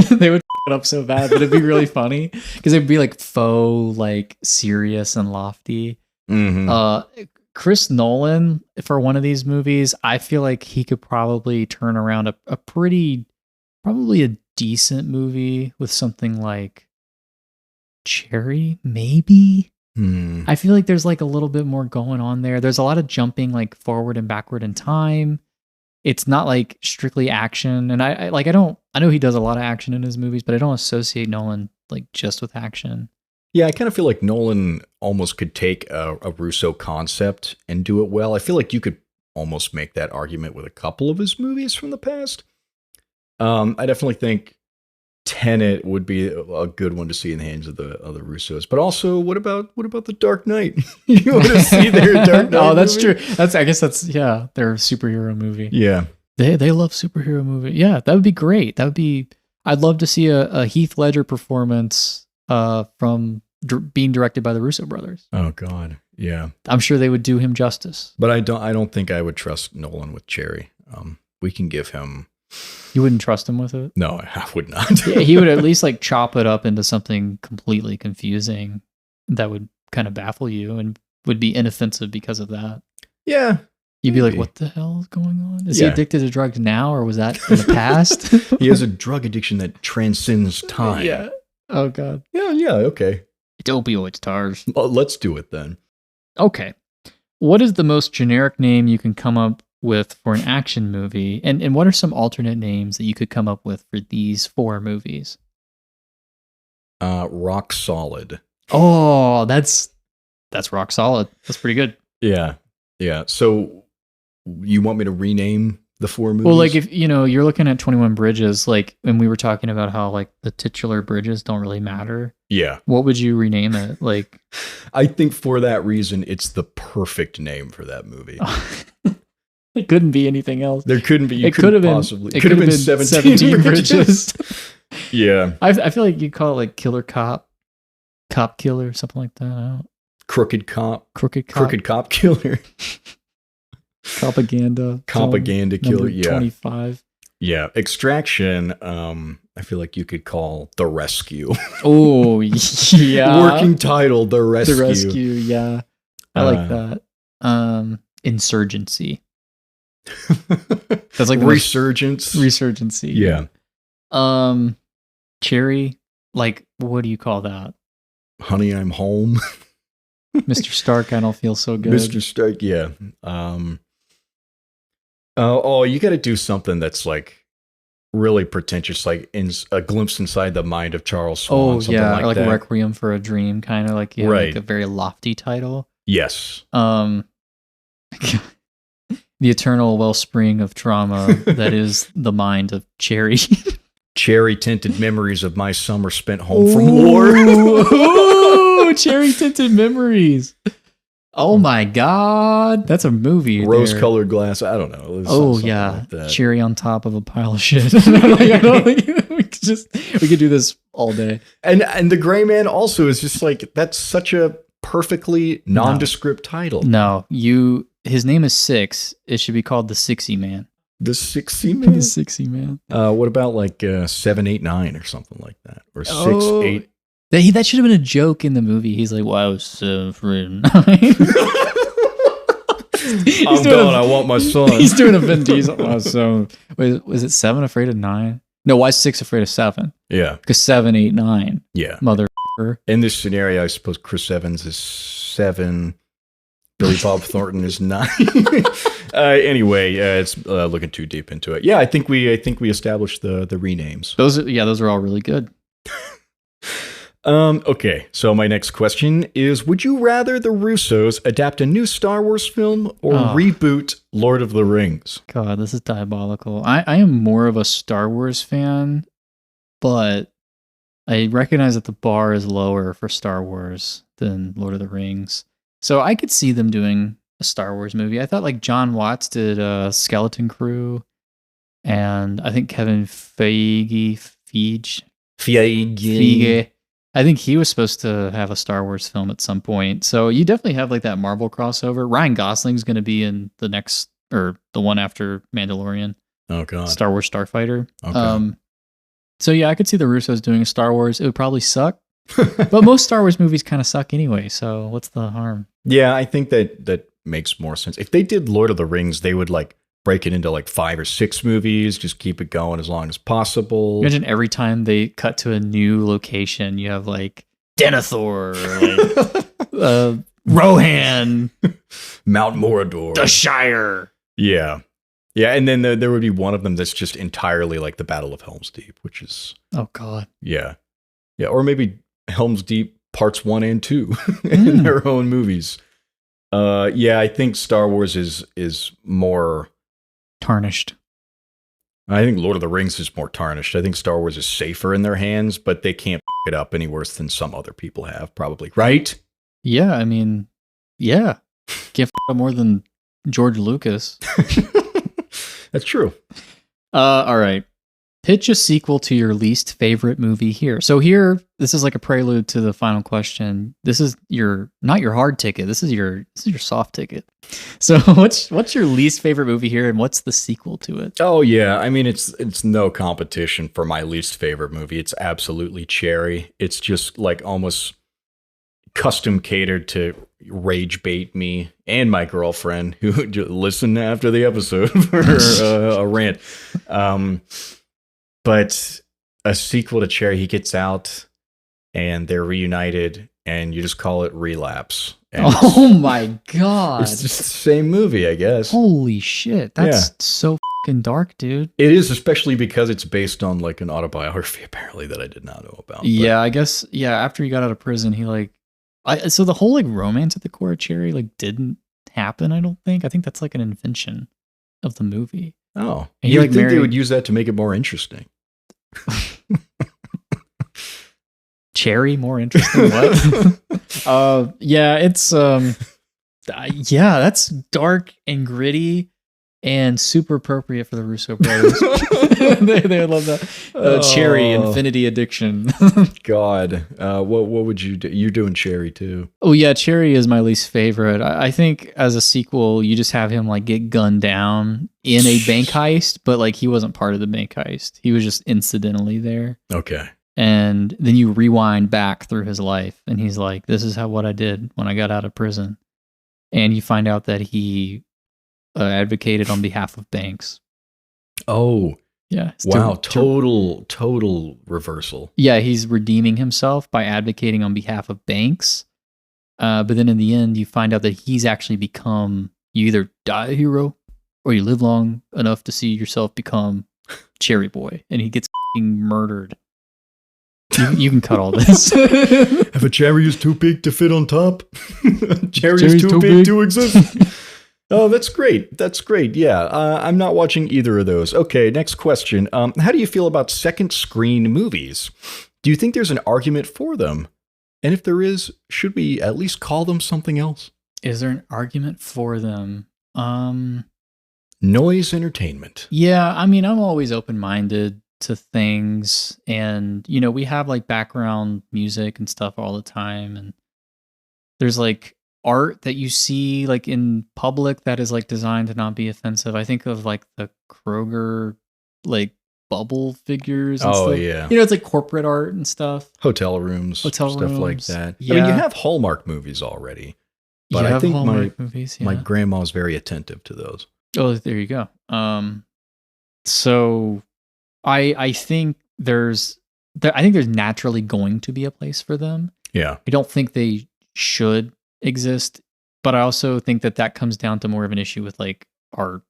Speaker 2: they would it up so bad, but it'd be really funny because it'd be like faux, like serious and lofty.
Speaker 1: Mm-hmm.
Speaker 2: Chris Nolan, for one of these movies, I feel like he could probably turn around probably a decent movie with something like Cherry, maybe. I feel like there's like a little bit more going on there. There's a lot of jumping like forward and backward in time. It's not like strictly action, and I know he does a lot of action in his movies, but I don't associate Nolan like just with action.
Speaker 1: Yeah, I kind of feel like Nolan almost could take a Russo concept and do it well. I feel like you could almost make that argument with a couple of his movies from the past. I definitely think Tenet would be a good one to see in the hands of the Russos. But also, what about the Dark Knight? You want to see their Dark Knight?
Speaker 2: Oh, that's
Speaker 1: movie?
Speaker 2: true. I guess that's their superhero movie.
Speaker 1: Yeah.
Speaker 2: They love superhero movie. Yeah, that would be great. I'd love to see a Heath Ledger performance from being directed by the Russo brothers.
Speaker 1: Oh God. Yeah.
Speaker 2: I'm sure they would do him justice.
Speaker 1: But I don't think I would trust Nolan with Cherry. We can give him.
Speaker 2: You wouldn't trust him with it?
Speaker 1: No, I would not.
Speaker 2: Yeah, he would at least like chop it up into something completely confusing that would kind of baffle you and would be inoffensive because of that.
Speaker 1: Yeah.
Speaker 2: You'd be
Speaker 1: Maybe.
Speaker 2: like, what the hell is going on? Is
Speaker 1: Yeah.
Speaker 2: he addicted to drugs now, or was that in the past?
Speaker 1: He has a drug addiction that transcends time.
Speaker 2: Yeah. Oh, God.
Speaker 1: Yeah, okay.
Speaker 2: It's opioid stars.
Speaker 1: Well, let's do it then.
Speaker 2: Okay. What is the most generic name you can come up with for an action movie? And what are some alternate names that you could come up with for these 4 movies?
Speaker 1: Rock Solid.
Speaker 2: Oh, that's rock solid. That's pretty good.
Speaker 1: Yeah. Yeah. So you want me to rename the 4 movies?
Speaker 2: Well, like if you're looking at 21 Bridges, like when we were talking about how like the titular bridges don't really matter.
Speaker 1: Yeah.
Speaker 2: What would you rename it? Like,
Speaker 1: I think for that reason, it's the perfect name for that movie.
Speaker 2: it couldn't be anything else.
Speaker 1: There couldn't be.
Speaker 2: It could have been.
Speaker 1: Possibly.
Speaker 2: It could have been 17 bridges.
Speaker 1: Yeah.
Speaker 2: I feel like you call it like Killer Cop, Cop Killer, something like that. I don't know.
Speaker 1: Crooked Cop.
Speaker 2: Crooked Cop.
Speaker 1: Crooked Cop Killer.
Speaker 2: Propaganda.
Speaker 1: Propaganda
Speaker 2: Film
Speaker 1: Killer.
Speaker 2: number
Speaker 1: Yeah.
Speaker 2: 25.
Speaker 1: Yeah. Extraction. I feel like you could call The Rescue.
Speaker 2: Oh, yeah.
Speaker 1: Working title, The Rescue.
Speaker 2: The Rescue, yeah. I like that. Insurgency. That's like the
Speaker 1: Resurgence.
Speaker 2: Resurgency.
Speaker 1: Yeah.
Speaker 2: Cherry, like, what do you call that?
Speaker 1: Honey, I'm Home.
Speaker 2: Mr. Stark, I don't feel so good.
Speaker 1: Mr. Stark, yeah. You got to do something that's like really pretentious, like in a glimpse inside the mind of Charles Swan.
Speaker 2: Oh,
Speaker 1: something
Speaker 2: yeah.
Speaker 1: like
Speaker 2: Or like
Speaker 1: that.
Speaker 2: Requiem for a Dream, kind of like,
Speaker 1: Right.
Speaker 2: like a very lofty title.
Speaker 1: Yes.
Speaker 2: The eternal wellspring of trauma that is the mind of Cherry.
Speaker 1: Cherry tinted memories of my summer spent home from war.
Speaker 2: Ooh, cherry tinted memories. Oh my God, that's a movie.
Speaker 1: Rose
Speaker 2: there.
Speaker 1: colored glass. I don't know.
Speaker 2: Oh
Speaker 1: Something
Speaker 2: yeah,
Speaker 1: like that.
Speaker 2: cherry on top of a pile of shit. I don't think we could do this all day.
Speaker 1: And the Gray Man also is just like, that's such a perfectly nondescript title.
Speaker 2: No, his name is Six. It should be called the Sixy Man.
Speaker 1: The 60 Man.
Speaker 2: The Sixy Man.
Speaker 1: What about like 789 or something like that, or 6
Speaker 2: Oh.
Speaker 1: 8?
Speaker 2: That should have been a joke in the movie. He's like, "Well, I was 7
Speaker 1: I'm done. I want my son.
Speaker 2: He's doing a Vin Diesel. Oh, so wait, was it 7 afraid of 9? No, why is 6 afraid of 7?
Speaker 1: Yeah,
Speaker 2: Because 7, 8, 9.
Speaker 1: yeah.
Speaker 2: Mother.
Speaker 1: In this scenario, I suppose Chris Evans is 7. Billy Bob Thornton is 9. Anyway, it's looking too deep into it. Yeah, I think we established the renames.
Speaker 2: Those are all really good.
Speaker 1: Okay, so my next question is: would you rather the Russos adapt a new Star Wars film or reboot Lord of the Rings?
Speaker 2: God, this is diabolical. I am more of a Star Wars fan, but I recognize that the bar is lower for Star Wars than Lord of the Rings. So I could see them doing a Star Wars movie. I thought like John Watts did Skeleton Crew, and I think Kevin Feige. I think he was supposed to have a Star Wars film at some point. So you definitely have like that Marvel crossover. Ryan Gosling's going to be in the next, or the one after Mandalorian.
Speaker 1: Oh God,
Speaker 2: Star Wars Starfighter.
Speaker 1: Okay.
Speaker 2: So yeah, I could see the Russos doing a Star Wars. It would probably suck, but most Star Wars movies kind of suck anyway. So what's the harm?
Speaker 1: Yeah, I think that makes more sense. If they did Lord of the Rings, they would like break it into like 5 or 6 movies, just keep it going as long as possible.
Speaker 2: Imagine every time they cut to a new location, you have like Denethor, or, like Rohan,
Speaker 1: Mount Mordor,
Speaker 2: the Shire.
Speaker 1: Yeah, yeah, and then there would be one of them that's just entirely like the Battle of Helm's Deep, which is
Speaker 2: Oh God.
Speaker 1: yeah, or maybe Helm's Deep parts 1 and 2 in their own movies. Yeah, I think Star Wars is more
Speaker 2: Tarnished.
Speaker 1: I think Lord of the Rings is more tarnished. I think Star Wars is safer in their hands, but they can't f- it up any worse than some other people have, probably. Right?
Speaker 2: Yeah, I mean, yeah. Can't f up more than George Lucas.
Speaker 1: That's true.
Speaker 2: All right. Pitch a sequel to your least favorite movie here. So here, this is like a prelude to the final question. This is not your hard ticket. This is your soft ticket. So what's your least favorite movie here, and what's the sequel to it?
Speaker 1: Oh yeah, I mean it's no competition for my least favorite movie. It's absolutely Cherry. It's just like almost custom catered to rage bait me and my girlfriend who listened after the episode for a rant. But a sequel to Cherry, he gets out and they're reunited, and you just call it Relapse. And
Speaker 2: Oh my god.
Speaker 1: it's just the same movie, I guess.
Speaker 2: Holy shit. That's so fucking dark, dude.
Speaker 1: It is, especially because it's based on like an autobiography, apparently, that I did not know about. But
Speaker 2: Yeah, I guess. Yeah, after he got out of prison, he like, so the whole like romance at the core of Cherry like didn't happen. I don't think. I think that's like an invention of the movie.
Speaker 1: Oh,
Speaker 2: And
Speaker 1: you
Speaker 2: he, like,
Speaker 1: think they
Speaker 2: married-
Speaker 1: would use that to make it more interesting?
Speaker 2: Cherry more interesting. What? Yeah, it's yeah, that's dark and gritty and super appropriate for the Russo brothers. they love that. Cherry
Speaker 1: Oh.
Speaker 2: Infinity Addiction.
Speaker 1: God, what would you do? You're doing Cherry too.
Speaker 2: Oh yeah, Cherry is my least favorite. I think as a sequel, you just have him like get gunned down in a bank heist, but like he wasn't part of the bank heist. He was just incidentally there.
Speaker 1: Okay.
Speaker 2: And then you rewind back through his life, and he's like, "This is what I did when I got out of prison." And you find out that he advocated on behalf of banks.
Speaker 1: Oh,
Speaker 2: Yeah. it's
Speaker 1: wow.
Speaker 2: to-
Speaker 1: Total reversal.
Speaker 2: Yeah, he's redeeming himself by advocating on behalf of banks. But then in the end, you find out that he's actually become, you either die a hero or you live long enough to see yourself become Cherry Boy. And he gets f***ing murdered. You can cut all this.
Speaker 1: If a cherry is too big to fit on top, cherry is
Speaker 2: Cherry's
Speaker 1: too
Speaker 2: too
Speaker 1: big
Speaker 2: big.
Speaker 1: to exist. Oh, that's great. That's great. Yeah, I'm not watching either of those. Okay, next question. How do you feel about second screen movies? Do you think there's an argument for them? And if there is, should we at least call them something else?
Speaker 2: Is there an argument for them?
Speaker 1: Noise entertainment.
Speaker 2: Yeah, I mean, I'm always open-minded to things, and you know, we have like background music and stuff all the time, and there's like art that you see like in public that is like designed to not be offensive. I think of like the Kroger like bubble figures and
Speaker 1: Oh,
Speaker 2: stuff.
Speaker 1: yeah.
Speaker 2: You know, it's like corporate art and stuff.
Speaker 1: Hotel rooms.
Speaker 2: Hotel
Speaker 1: stuff like
Speaker 2: rooms.
Speaker 1: that. I
Speaker 2: Yeah.
Speaker 1: mean, you have Hallmark movies already. But
Speaker 2: You
Speaker 1: I
Speaker 2: have
Speaker 1: think
Speaker 2: Hallmark movies,
Speaker 1: my
Speaker 2: yeah.
Speaker 1: grandma's very attentive to those.
Speaker 2: Oh, there you go. So I think there's naturally going to be a place for them.
Speaker 1: Yeah.
Speaker 2: I don't think they should exist, but I also think that comes down to more of an issue with like our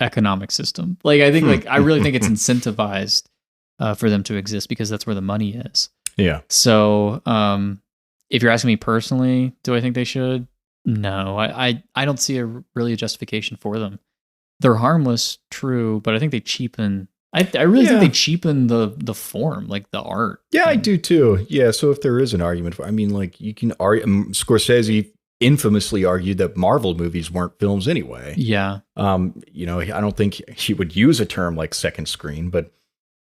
Speaker 2: economic system. Like I think I really think it's incentivized for them to exist because that's where the money is.
Speaker 1: Yeah.
Speaker 2: So if you're asking me personally, do I think they should? No, I don't see really a justification for them. They're harmless, true, but I think they cheapen. I really think they cheapen the form, like the art.
Speaker 1: Yeah, I
Speaker 2: thing.
Speaker 1: do too. Yeah, so if there is an argument for, I mean, like you can argue. Scorsese infamously argued that Marvel movies weren't films anyway.
Speaker 2: Yeah,
Speaker 1: You know, I don't think he would use a term like second screen, but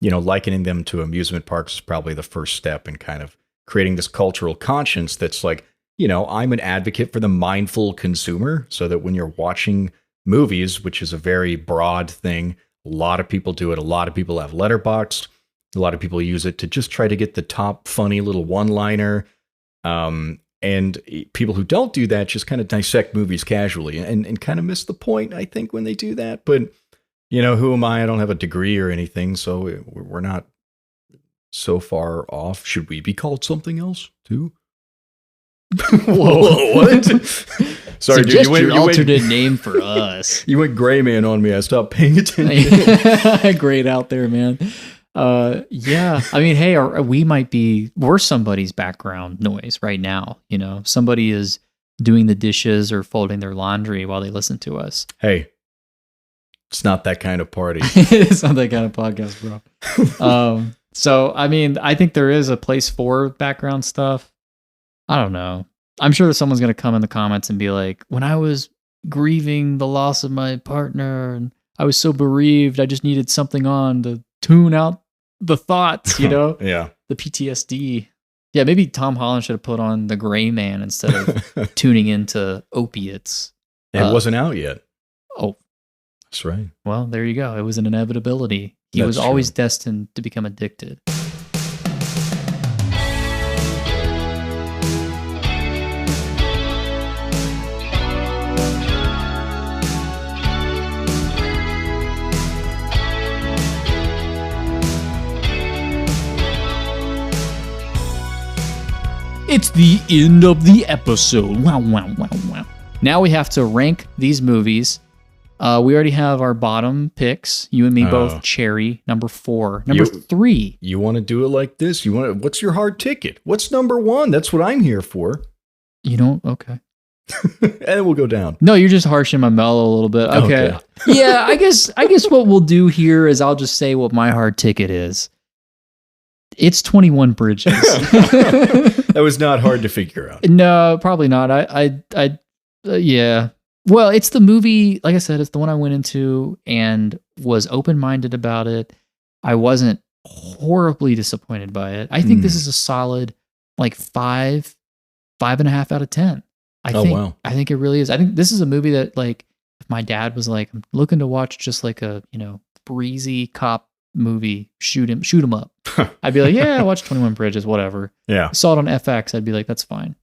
Speaker 1: you know, likening them to amusement parks is probably the first step in kind of creating this cultural conscience that's like, you know, I'm an advocate for the mindful consumer, so that when you're watching movies, which is a very broad thing. A lot of people do it. A lot of people have Letterboxd. A lot of people use it to just try to get the top funny little one-liner. And people who don't do that just kind of dissect movies casually and kind of miss the point, I think, when they do that. But, you know, who am I? I don't have a degree or anything, so we're not so far off. Should we be called something else, too? Whoa, what? Sorry, dude.
Speaker 2: Suggest your alternate name for us.
Speaker 1: You went gray man on me. I stopped paying attention.
Speaker 2: Great out there, man. Yeah. I mean, hey, we're somebody's background noise right now. You know, somebody is doing the dishes or folding their laundry while they listen to us.
Speaker 1: Hey, It's not that kind of party.
Speaker 2: It's not that kind of podcast, bro. So, I mean, I think there is a place for background stuff. I don't know. I'm sure that someone's going to come in the comments and be like, when I was grieving the loss of my partner and I was so bereaved, I just needed something on to tune out the thoughts, you know?
Speaker 1: Yeah.
Speaker 2: The PTSD. Yeah, maybe Tom Holland should have put on the Gray Man instead of tuning into opiates.
Speaker 1: It wasn't out yet.
Speaker 2: Oh,
Speaker 1: That's right.
Speaker 2: well, there you go. It was an inevitability. He was
Speaker 1: That's
Speaker 2: always
Speaker 1: true.
Speaker 2: destined to become addicted. It's the end of the episode. Wow, wow, wow, wow. Now we have to rank these movies. We already have our bottom picks. You and me both. Cherry, number 4. Number 3.
Speaker 1: You want to do it like this? What's your hard ticket? What's number 1? That's what I'm here for.
Speaker 2: You don't? Okay.
Speaker 1: And we'll go down.
Speaker 2: No, you're just harshing my mellow a little bit. Okay.
Speaker 1: Okay.
Speaker 2: Yeah, I guess what we'll do here is I'll just say what my hard ticket is. It's 21 Bridges.
Speaker 1: That was not hard to figure out.
Speaker 2: No, probably not. Yeah. Well, it's the movie, like I said, it's the one I went into and was open-minded about it. I wasn't horribly disappointed by it. I think this is a solid, like 5.5 out of 10.
Speaker 1: Wow.
Speaker 2: I think it really is. I think this is a movie that, like, if my dad was like, I'm looking to watch just like a, breezy cop movie, shoot him up. I'd be like, yeah, watch 21 Bridges, whatever.
Speaker 1: Yeah.
Speaker 2: Saw it on FX, I'd be like, that's fine.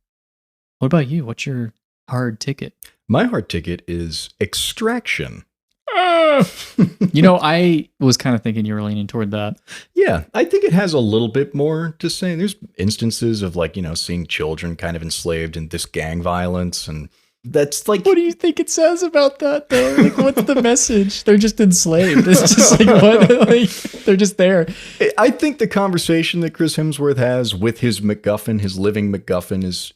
Speaker 2: What about you? What's your hard ticket?
Speaker 1: My hard ticket is Extraction.
Speaker 2: I was kind of thinking you were leaning toward that.
Speaker 1: Yeah, I think it has a little bit more to say. There's instances of seeing children kind of enslaved in this gang violence, and that's like,
Speaker 2: What do you think it says about that, though? Like, what's the message? They're just enslaved. It's just like, what? Like, they're just there.
Speaker 1: I think the conversation that Chris Hemsworth has with his MacGuffin, his living MacGuffin, is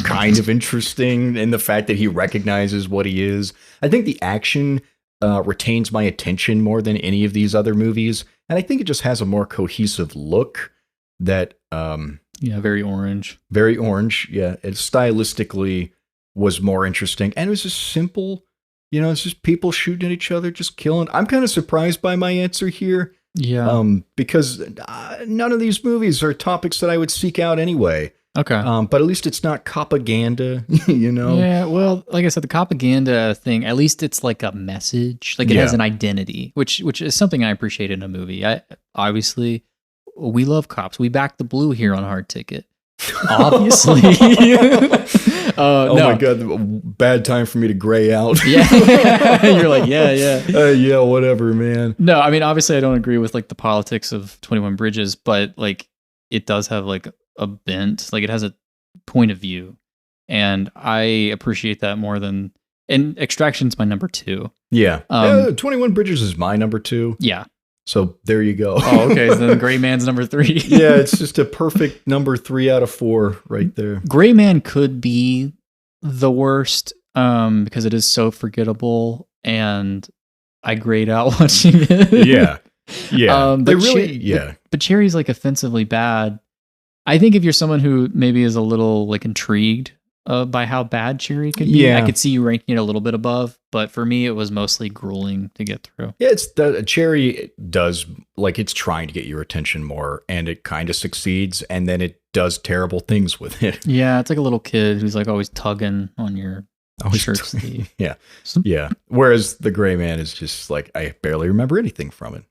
Speaker 1: kind of interesting in the fact that he recognizes what he is. I think the action retains my attention more than any of these other movies, and I think it just has a more cohesive look that
Speaker 2: Very orange.
Speaker 1: very orange. Yeah, it stylistically was more interesting, and it was just simple. It's just people shooting at each other, just killing. I'm kind of surprised by my answer here.
Speaker 2: Yeah.
Speaker 1: Because none of these movies are topics that I would seek out anyway.
Speaker 2: Okay.
Speaker 1: But at least it's not propaganda,
Speaker 2: Yeah, well, like I said, the propaganda thing, at least it's like a message. Like it has
Speaker 1: Yeah.
Speaker 2: an identity, which is something I appreciate in a movie. Obviously, we love cops. We back the blue here on Hard Ticket. Obviously.
Speaker 1: Oh
Speaker 2: no.
Speaker 1: my God, bad time for me to gray out.
Speaker 2: Yeah. You're like, yeah.
Speaker 1: Yeah, whatever, man.
Speaker 2: No, I mean, obviously I don't agree with like the politics of 21 Bridges, but like it does have like a bent, like it has a point of view, and I appreciate that more than. And Extraction's my number 2.
Speaker 1: Yeah. 21 Bridges is my number 2.
Speaker 2: Yeah.
Speaker 1: So there you go.
Speaker 2: Oh, okay. So then Gray Man's number 3.
Speaker 1: Yeah, it's just a perfect number 3 out of 4 right there.
Speaker 2: Gray Man could be the worst because it is so forgettable, and I grayed out watching it.
Speaker 1: Yeah. Yeah.
Speaker 2: But
Speaker 1: they really,
Speaker 2: But Cherry's like offensively bad. I think if you're someone who maybe is a little like intrigued by how bad Cherry could be,
Speaker 1: Yeah.
Speaker 2: I could see you ranking it a little bit above. But for me, it was mostly grueling to get through.
Speaker 1: Yeah, it's the Cherry does like it's trying to get your attention more, and it kind of succeeds, and then it does terrible things with it.
Speaker 2: Yeah, it's like a little kid who's like always tugging on your shirt sleeve.
Speaker 1: Yeah, yeah. Whereas the Gray Man is just like I barely remember anything from it.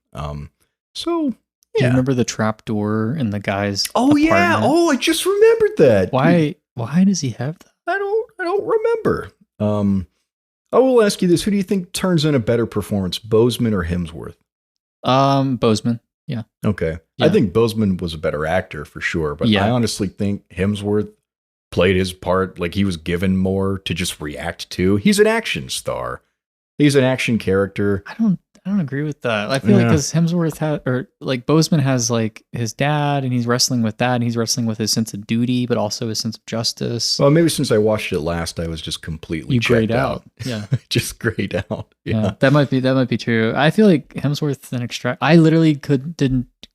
Speaker 1: So
Speaker 2: Do you
Speaker 1: yeah.
Speaker 2: remember the trap door in the guy's
Speaker 1: Oh yeah.
Speaker 2: apartment?
Speaker 1: Oh, I just remembered that.
Speaker 2: Why does he have that?
Speaker 1: I don't remember. I will ask you this: who do you think turns in a better performance, Boseman or Hemsworth?
Speaker 2: Boseman. Yeah.
Speaker 1: Okay.
Speaker 2: Yeah.
Speaker 1: I think Boseman was a better actor for sure, but
Speaker 2: Yeah.
Speaker 1: I honestly think Hemsworth played his part like he was given more to just react to. He's an action star. He's an action character.
Speaker 2: don't agree with that. I feel like because Hemsworth Boseman has like his dad, and he's wrestling with that, and he's wrestling with his sense of duty, but also his sense of justice.
Speaker 1: Well, maybe since I watched it last, I was just completely grayed out.
Speaker 2: Yeah,
Speaker 1: just grayed out. Yeah,
Speaker 2: that might be true. I feel like Hemsworth and Extract. I literally could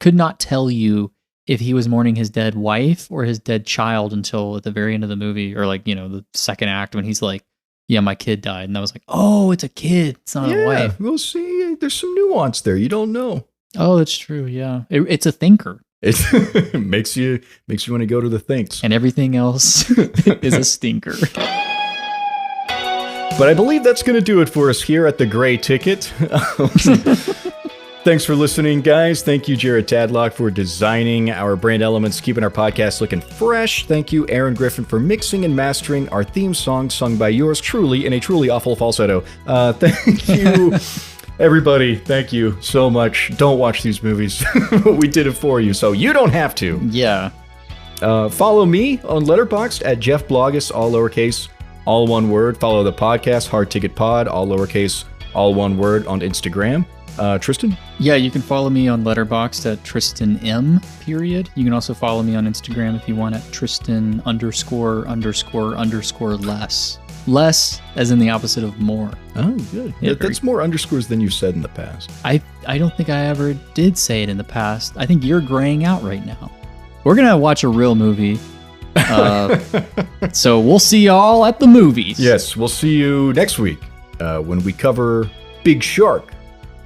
Speaker 2: not tell you if he was mourning his dead wife or his dead child until at the very end of the movie, or like, you know, the second act when he's like, yeah, my kid died. And I was like, oh, it's a kid. It's not a wife.
Speaker 1: We'll see. There's some nuance there. You don't know.
Speaker 2: Oh, that's true. Yeah. It's a thinker.
Speaker 1: It makes you want to go to the thinks.
Speaker 2: And everything else is a stinker.
Speaker 1: But I believe that's going to do it for us here at the Gray Ticket. Thanks for listening, guys. Thank you, Jared Tadlock, for designing our brand elements, keeping our podcast looking fresh. Thank you, Aaron Griffin, for mixing and mastering our theme song sung by yours truly in a truly awful falsetto. Thank you, everybody. Thank you so much. Don't watch these movies. We did it for you, so you don't have to.
Speaker 2: Yeah.
Speaker 1: Follow me on Letterboxd at Jeff Blogus, all lowercase, all one word. Follow the podcast, Hard Ticket Pod, all lowercase, all one word on Instagram. Tristan?
Speaker 2: Yeah, you can follow me on Letterboxd at Tristan M. You can also follow me on Instagram if you want at Tristan ___ less. Less as in the opposite of more.
Speaker 1: Oh, good.
Speaker 2: Yeah,
Speaker 1: that's more underscores than you said in the past.
Speaker 2: I don't think I ever did say it in the past. I think you're graying out right now. We're going to watch a real movie. So we'll see y'all at the movies.
Speaker 1: Yes, we'll see you next week when we cover Big Shark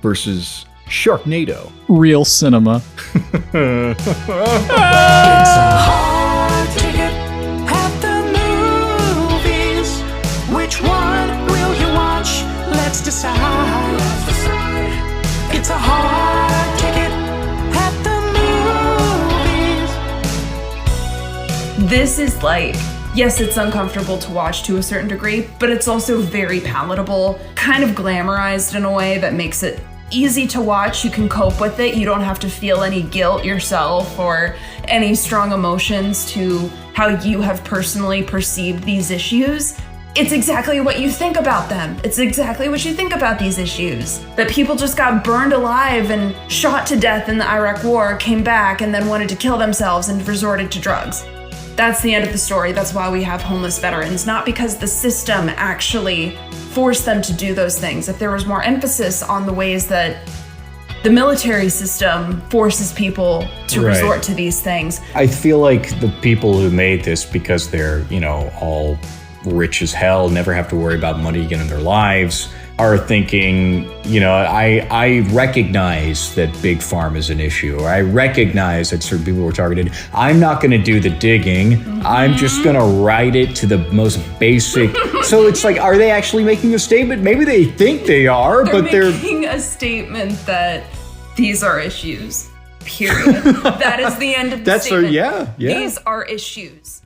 Speaker 1: versus Sharknado.
Speaker 2: Real cinema.
Speaker 7: It's a hard ticket at the movies. Which one will you watch? Let's decide. It's a hard ticket at the movies.
Speaker 8: This is like, yes, it's uncomfortable to watch to a certain degree, but it's also very palatable, kind of glamorized in a way that makes it easy to watch. You can cope with it. You don't have to feel any guilt yourself or any strong emotions to how you have personally perceived these issues. It's exactly what you think about them. It's exactly what you think about these issues. That people just got burned alive and shot to death in the Iraq War, came back, and then wanted to kill themselves and resorted to drugs. That's the end of the story. That's why we have homeless veterans, not because the system actually forced them to do those things. If there was more emphasis on the ways that the military system forces people to resort to these things.
Speaker 9: I feel like the people who made this, because they're, you know, all rich as hell, never have to worry about money again in their lives, are thinking, you know, I recognize that big pharma is an issue. Or I recognize that certain people were targeted. I'm not going to do the digging. Mm-hmm. I'm just going to write it to the most basic. So it's like, are they actually making a statement? Maybe they think they are, but they're
Speaker 8: making a statement that these are issues. Period. That is the end of the statement.
Speaker 1: Yeah.
Speaker 8: These are issues.